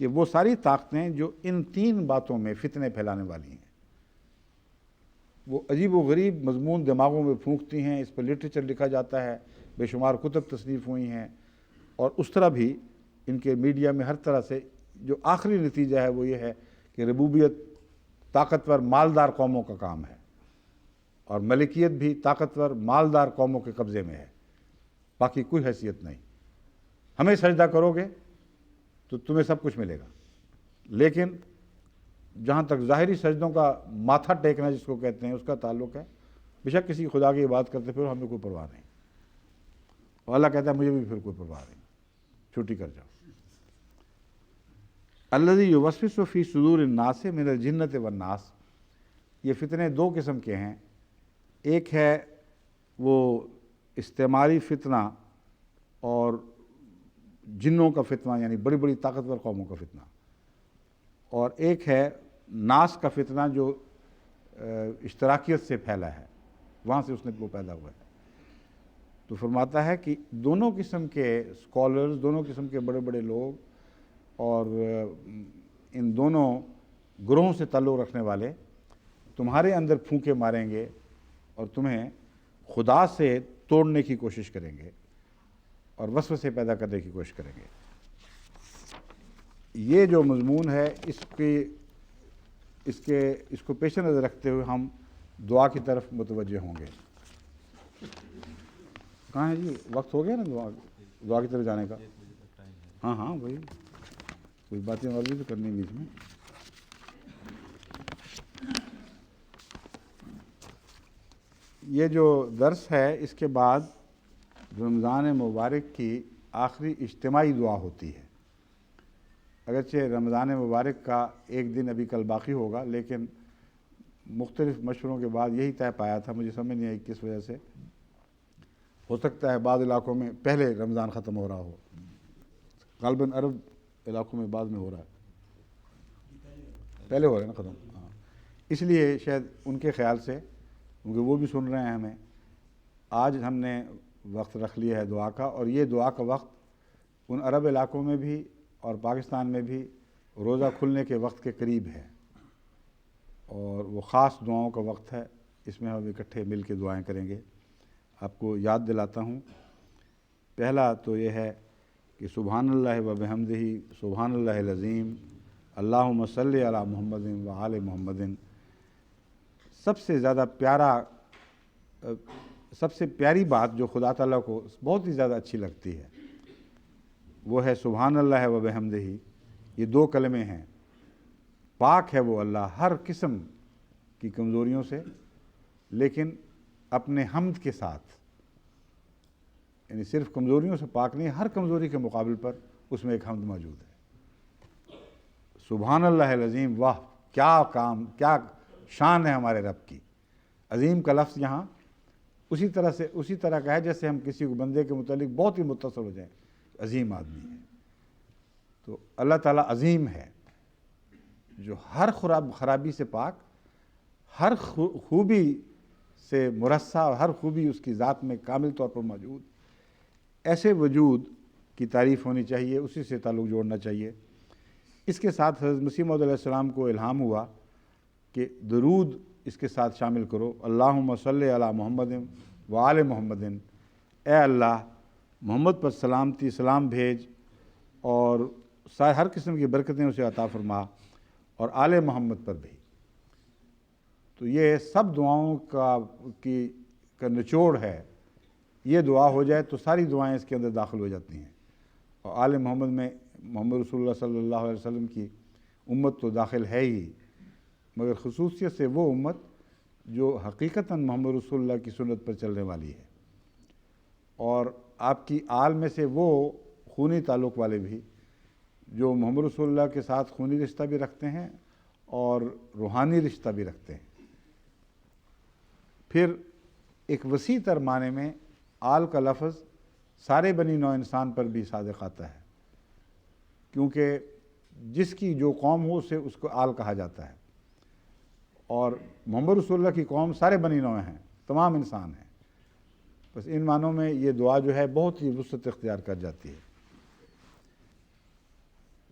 کہ وہ ساری طاقتیں جو ان تین باتوں میں فتنے پھیلانے والی ہیں، وہ عجیب و غریب مضمون دماغوں میں پھونکتی ہیں، اس پر لٹریچر لکھا جاتا ہے، بے شمار کتب تصنیف ہوئی ہیں، اور اس طرح بھی ان کے میڈیا میں ہر طرح سے جو آخری نتیجہ ہے وہ یہ ہے کہ ربوبیت طاقتور مالدار قوموں کا کام ہے، اور ملکیت بھی طاقتور مالدار قوموں کے قبضے میں ہے، باقی کوئی حیثیت نہیں۔ ہمیں سجدہ کرو گے تو تمہیں سب کچھ ملے گا، لیکن جہاں تک ظاہری سجدوں کا ماتھا ٹیکنا جس کو کہتے ہیں اس کا تعلق ہے، بے شک کسی خدا کی عبادت کرتے پھر ہمیں کوئی پرواہ نہیں، اور اللہ کہتا ہے مجھے بھی پھر کوئی پرواہ نہیں، چھٹی کر جاؤ۔ الذی یوسوس فی صدور الناس من الجنۃ والناس، یہ فتنے دو قسم کے ہیں، ایک ہے وہ استعماری فتنہ اور جنوں کا فتنہ، یعنی بڑی بڑی طاقتور قوموں کا فتنہ، اور ایک ہے ناس کا فتنہ جو اشتراکیت سے پھیلا ہے، وہاں سے اس نے وہ پیدا ہوا ہے۔ تو فرماتا ہے کہ دونوں قسم کے اسکالرز، دونوں قسم کے بڑے بڑے لوگ اور ان دونوں گروہوں سے تعلق رکھنے والے تمہارے اندر پھونکے ماریں گے اور تمہیں خدا سے توڑنے کی کوشش کریں گے اور وسوسے پیدا کرنے کی کوشش کریں گے۔ یہ جو مضمون ہے اس کو پیش نظر رکھتے ہوئے ہم دعا کی طرف متوجہ ہوں گے۔ کہاں ہے جی؟ وقت ہو گیا نا دعا کی طرف جانے کا؟ ہاں ہاں وہی کوئی باتیں اور بھی تو کرنی بیچ میں۔ یہ جو درس ہے اس کے بعد رمضان مبارک کی آخری اجتماعی دعا ہوتی ہے۔ اگرچہ رمضان مبارک کا ایک دن ابھی کل باقی ہوگا، لیکن مختلف مشوروں کے بعد یہی طے پایا تھا، مجھے سمجھ نہیں آئی کس وجہ سے، ہو سکتا ہے بعض علاقوں میں پہلے رمضان ختم ہو رہا ہو، غالباً عرب علاقوں میں بعد میں ہو رہا ہے، پہلے ہو رہا ہے نا ختم، ہاں، اس لیے شاید ان کے خیال سے، کیونکہ وہ بھی سن رہے ہیں ہمیں، آج ہم نے وقت رکھ لیا ہے دعا کا، اور یہ دعا کا وقت ان عرب علاقوں میں بھی اور پاکستان میں بھی روزہ کھلنے کے وقت کے قریب ہے، اور وہ خاص دعاؤں کا وقت ہے، اس میں ہم اکٹھے مل کے دعائیں کریں گے۔ آپ کو یاد دلاتا ہوں، پہلا تو یہ ہے کہ سبحان اللہ و بحمدہ سبحان اللہ العظیم اللہم صلی علی محمد و آل محمد۔ سب سے زیادہ سب سے پیاری بات جو خدا تعالیٰ کو بہت ہی زیادہ اچھی لگتی ہے وہ ہے سبحان اللہ و بحمدہ۔ یہ دو کلمے ہیں، پاک ہے وہ اللہ ہر قسم کی کمزوریوں سے، لیکن اپنے حمد کے ساتھ، یعنی صرف کمزوریوں سے پاک نہیں، ہر کمزوری کے مقابل پر اس میں ایک حمد موجود ہے۔ سبحان اللہ العظیم، واہ کیا کام، کیا شان ہے ہمارے رب کی۔ عظیم کا لفظ یہاں اسی طرح کا ہے جیسے ہم کسی کو بندے کے متعلق بہت ہی متصل ہو جائیں، عظیم آدمی ہے۔ تو اللہ تعالیٰ عظیم ہے، جو ہر خرابی سے پاک، ہر خوبی سے مرصع اور ہر خوبی اس کی ذات میں کامل طور پر موجود، ایسے وجود کی تعریف ہونی چاہیے، اسی سے تعلق جوڑنا چاہیے۔ اس کے ساتھ حضرت مسیح موعود علیہ السلام کو الہام ہوا کہ درود اس کے ساتھ شامل کرو، اللہم صلی علی محمد و آل محمد، اے اللہ محمد پر سلامتی سلام بھیج اور ہر قسم کی برکتیں اسے عطا فرما، اور آل محمد پر بھی۔ تو یہ سب دعاؤں کا نچوڑ ہے، یہ دعا ہو جائے تو ساری دعائیں اس کے اندر داخل ہو جاتی ہیں، اور آل محمد میں محمد رسول اللہ صلی اللہ علیہ وسلم کی امت تو داخل ہے ہی، مگر خصوصیت سے وہ امت جو حقیقتاً محمد رسول اللہ کی سنت پر چلنے والی ہے، اور آپ کی آل میں سے وہ خونی تعلق والے بھی جو محمد رسول اللہ کے ساتھ خونی رشتہ بھی رکھتے ہیں اور روحانی رشتہ بھی رکھتے ہیں۔ پھر ایک وسیع تر معنی میں آل کا لفظ سارے بنی نوع انسان پر بھی صادق آتا ہے، کیونکہ جس کی جو قوم ہو اسے اس کو آل کہا جاتا ہے، اور محمد رسول اللہ کی قوم سارے بنی نوع ہیں، تمام انسان ہیں۔ بس ان معنوں میں یہ دعا جو ہے بہت ہی وسعت اختیار کر جاتی ہے۔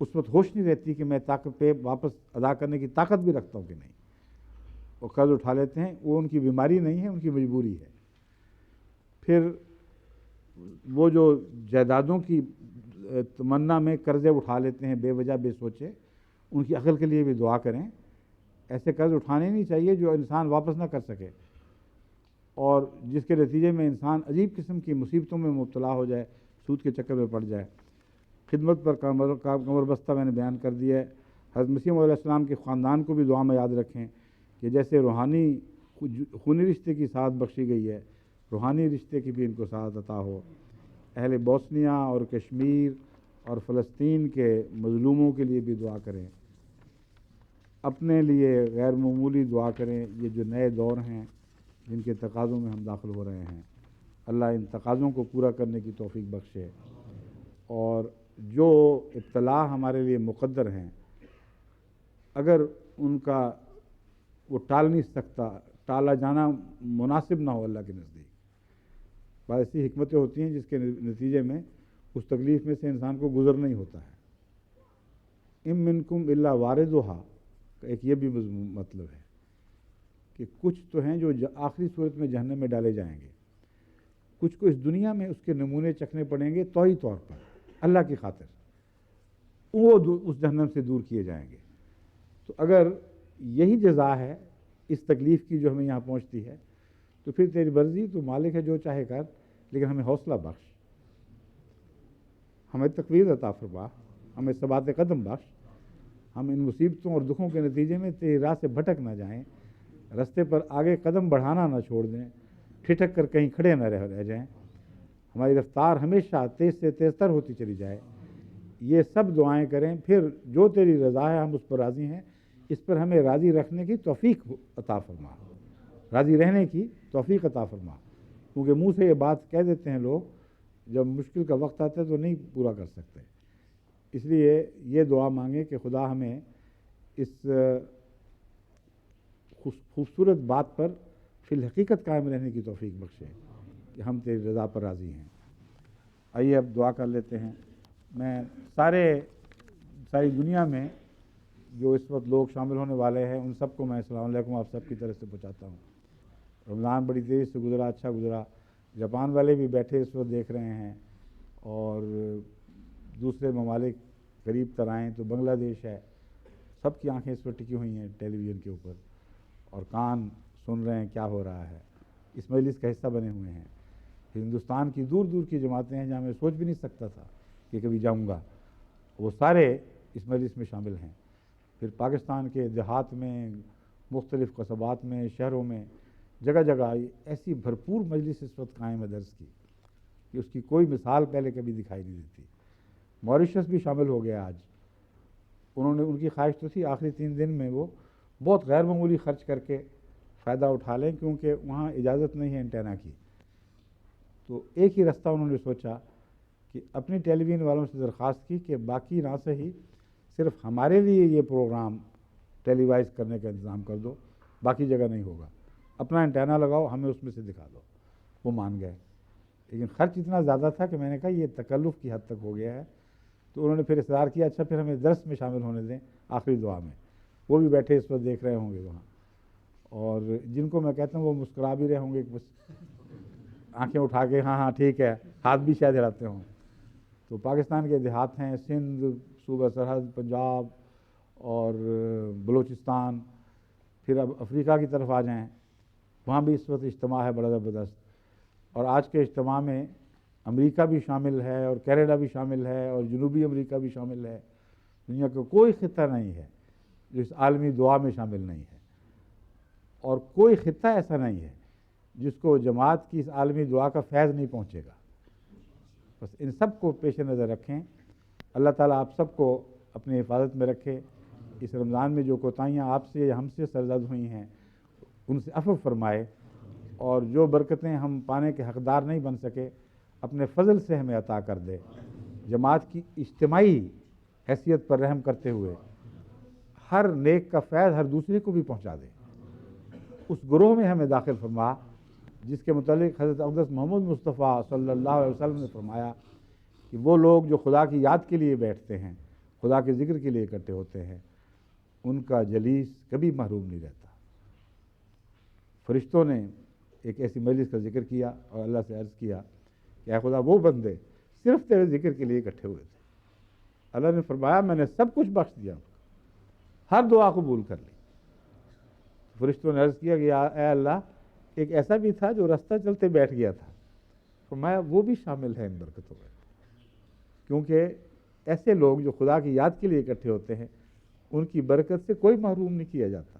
اس وقت ہوش نہیں رہتی کہ میں طاقت پہ واپس ادا کرنے کی طاقت بھی رکھتا ہوں کہ نہیں، وہ قرض اٹھا لیتے ہیں، وہ ان کی بیماری نہیں ہے، ان کی مجبوری ہے۔ پھر وہ جو جائیدادوں کی تمنا میں قرضے اٹھا لیتے ہیں بے وجہ بے سوچے، ان کی عقل کے لیے بھی دعا کریں۔ ایسے قرض اٹھانے نہیں چاہیے جو انسان واپس نہ کر سکے، اور جس کے نتیجے میں انسان عجیب قسم کی مصیبتوں میں مبتلا ہو جائے، سود کے چکر میں پڑ جائے۔ خدمت پر کمر بستہ میں نے بیان کر دیا ہے۔ حضرت مسیح علیہ السلام کے خاندان کو بھی دعا میں یاد رکھیں کہ جیسے روحانی خونی رشتے کی سعادت بخشی گئی ہے، روحانی رشتے کی بھی ان کو سعادت عطا ہو۔ اہل بوسنیا اور کشمیر اور فلسطین کے مظلوموں کے لیے بھی دعا کریں، اپنے لیے غیر معمولی دعا کریں۔ یہ جو نئے دور ہیں جن کے تقاضوں میں ہم داخل ہو رہے ہیں، اللہ ان تقاضوں کو پورا کرنے کی توفیق بخشے، اور جو ابتلا ہمارے لیے مقدر ہیں اگر ان کا وہ ٹال نہیں سکتا، ٹالا جانا مناسب نہ ہو اللہ کے نزدیک، بعض ایسی حکمتیں ہوتی ہیں جس کے نتیجے میں اس تکلیف میں سے انسان کو گزر نہیں ہوتا ہے۔ ام منکم الا واردھا کا ایک یہ بھی مطلب ہے کہ کچھ تو ہیں جو آخری صورت میں جہنم میں ڈالے جائیں گے، کچھ کو اس دنیا میں اس کے نمونے چکھنے پڑیں گے توئی طور پر اللہ کی خاطر، وہ اس جہنم سے دور کیے جائیں گے۔ تو اگر یہی جزا ہے اس تکلیف کی جو ہمیں یہاں پہنچتی ہے، تو پھر تیری مرضی، تو مالک ہے جو چاہے کر، لیکن ہمیں حوصلہ بخش، ہمیں تقویت عطا فرما، ہمیں ثبات قدم بخش، ہم ان مصیبتوں اور دکھوں کے نتیجے میں تیری راہ سے بھٹک نہ جائیں، رستے پر آگے قدم بڑھانا نہ چھوڑ دیں، ٹھٹک کر کہیں کھڑے نہ رہ جائیں، ہماری رفتار ہمیشہ تیز سے تیز تر ہوتی چلی جائے۔ یہ سب دعائیں کریں، پھر جو تیری رضا ہے ہم اس پر راضی ہیں، اس پر ہمیں راضی رکھنے کی توفیق عطا فرما، راضی رہنے کی توفیق عطا فرما، کیونکہ منہ سے یہ بات کہہ دیتے ہیں لوگ، جب مشکل کا وقت آتا ہے تو نہیں پورا کر سکتے۔ اس لیے یہ دعا مانگیں کہ خدا ہمیں اس خوبصورت بات پر فی الحقیقت قائم رہنے کی توفیق بخشے کہ ہم تیری رضا پر راضی ہیں۔ آئیے اب دعا کر لیتے ہیں۔ میں ساری دنیا میں جو اس وقت لوگ شامل ہونے والے ہیں ان سب کو میں السلام علیکم آپ سب کی طرف سے پہنچاتا ہوں۔ رمضان بڑی تیزی سے گزرا، اچھا گزرا۔ جاپان والے بھی بیٹھے اس وقت دیکھ رہے ہیں، اور دوسرے ممالک قریب تر آئیں تو بنگلہ دیش ہے، سب کی آنکھیں اس وقت ٹکی ہوئی ہیں ٹیلی ویژن کے اوپر، اور کان سن رہے ہیں کیا ہو رہا ہے، اس مجلس کا حصہ بنے ہوئے ہیں۔ ہندوستان کی دور دور کی جماعتیں ہیں جہاں میں سوچ بھی نہیں سکتا تھا کہ کبھی جاؤں گا، وہ سارے اس مجلس میں شامل ہیں۔ پھر پاکستان کے دیہات میں، مختلف قصبات میں، شہروں میں، جگہ جگہ ایسی بھرپور مجلس اس وقت قائم ہے درس کی کہ اس کی کوئی مثال پہلے کبھی دکھائی نہیں دیتی۔ موریشس بھی شامل ہو گیا آج، ان کی خواہش تو تھی آخری 3 دن میں وہ بہت غیر معمولی خرچ کر کے فائدہ اٹھا لیں، کیونکہ وہاں اجازت نہیں ہے اینٹینا کی۔ تو ایک ہی رستہ انہوں نے سوچا کہ اپنی ٹیلی ویژن والوں سے درخواست کی کہ باقی نہ صحیح صرف ہمارے لیے یہ پروگرام ٹیلی وائز کرنے کا انتظام کر دو، باقی جگہ نہیں ہوگا، اپنا اینٹینا لگاؤ، ہمیں اس میں سے دکھا دو۔ وہ مان گئے، لیکن خرچ اتنا زیادہ تھا کہ میں نے کہا یہ تکلف کی حد تک ہو گیا ہے۔ تو انہوں نے پھر اصرار کیا اچھا پھر ہمیں درس میں شامل ہونے دیں آخری دعا میں۔ وہ بھی بیٹھے اس وقت دیکھ رہے ہوں گے وہاں، اور جن کو میں کہتا ہوں وہ مسکرا بھی رہے ہوں گے، بس آنکھیں اٹھا کے ہاں ہاں ٹھیک ہے، ہاتھ بھی شاید ہلاتے ہوں۔ تو پاکستان کے دیہات ہیں، سندھ صوبہ سرحد، پنجاب اور بلوچستان، پھر اب افریقہ کی طرف آ جائیں، وہاں بھی اس وقت اجتماع ہے بڑا زبردست، اور آج کے اجتماع میں امریکہ بھی شامل ہے، اور کینیڈا بھی شامل ہے، اور جنوبی امریکہ بھی شامل ہے۔ دنیا کا کوئی خطہ نہیں ہے جو اس عالمی دعا میں شامل نہیں ہے، اور کوئی خطہ ایسا نہیں ہے جس کو جماعت کی اس عالمی دعا کا فیض نہیں پہنچے گا۔ بس ان سب کو پیش نظر رکھیں۔ اللہ تعالیٰ آپ سب کو اپنی حفاظت میں رکھے۔ اس رمضان میں جو کوتاہیاں آپ سے یا ہم سے سرزد ہوئی ہیں ان سے عفو فرمائے، اور جو برکتیں ہم پانے کے حقدار نہیں بن سکے اپنے فضل سے ہمیں عطا کر دے۔ جماعت کی اجتماعی حیثیت پر رحم کرتے ہوئے ہر نیک کا فیض ہر دوسرے کو بھی پہنچا دے۔ اس گروہ میں ہمیں داخل فرما جس کے متعلق حضرت اقدس محمد مصطفیٰ صلی اللہ علیہ وسلم نے فرمایا کہ وہ لوگ جو خدا کی یاد کے لیے بیٹھتے ہیں خدا کے ذکر کے لیے اکٹھے ہوتے ہیں ان کا جلیس کبھی محروم نہیں رہتا۔ فرشتوں نے ایک ایسی مجلس کا ذکر کیا اور اللہ سے عرض کیا کہ اے خدا وہ بندے صرف تیرے ذکر کے لیے اکٹھے ہوئے تھے، اللہ نے فرمایا میں نے سب کچھ بخش دیا، ہر دعا قبول کر لی۔ فرشتوں نے عرض کیا کہ اے اللہ ایک ایسا بھی تھا جو رستہ چلتے بیٹھ گیا تھا، فرمایا وہ بھی شامل ہے ان برکتوں میں، کیونکہ ایسے لوگ جو خدا کی یاد کے لیے اکٹھے ہوتے ہیں ان کی برکت سے کوئی محروم نہیں کیا جاتا۔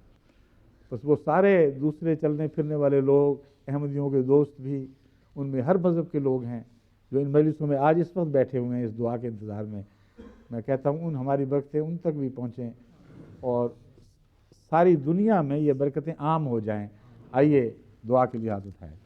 بس وہ سارے دوسرے چلنے پھرنے والے لوگ، احمدیوں کے دوست بھی، ان میں ہر مذہب کے لوگ ہیں جو ان مجلسوں میں آج اس وقت بیٹھے ہوئے ہیں اس دعا کے انتظار میں کہتا ہوں ان ہماری برکتیں ان تک بھی پہنچیں اور ساری دنیا میں یہ برکتیں عام ہو جائیں۔ آئیے دعا کے لیے ہاتھ اٹھائیں۔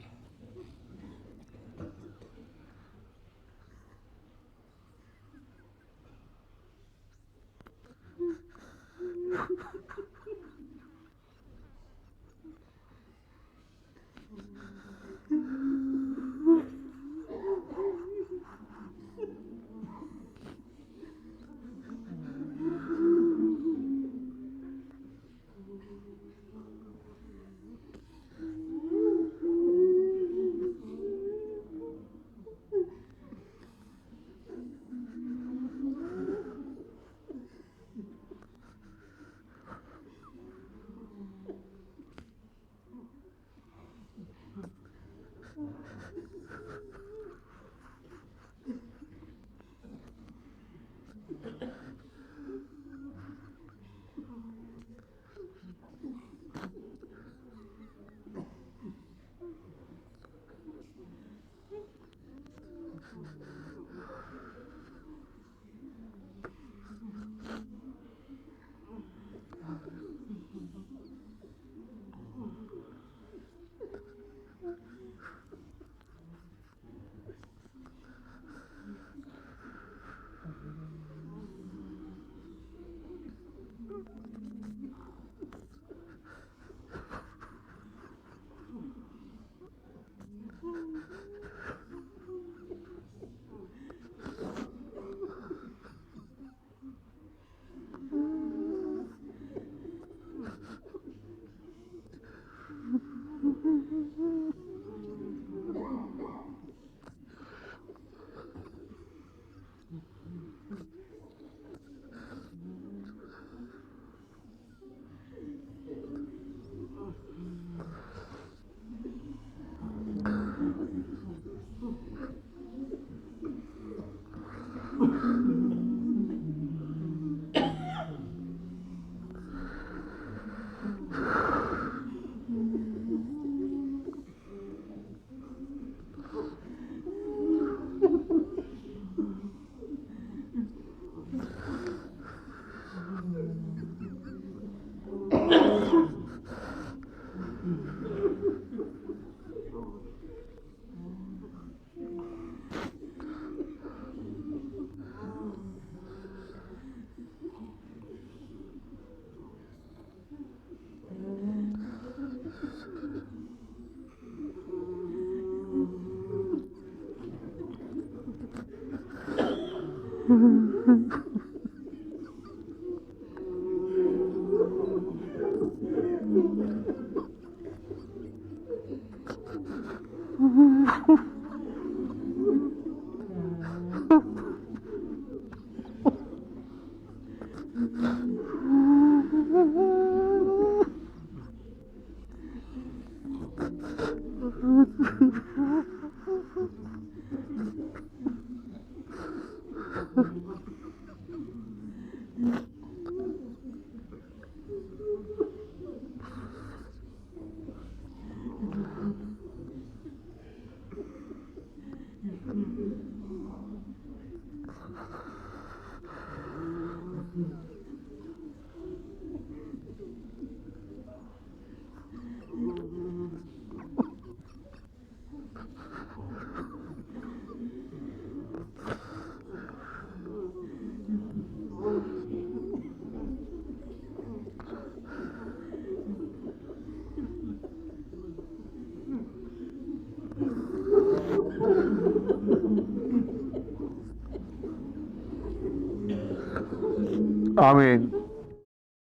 آمین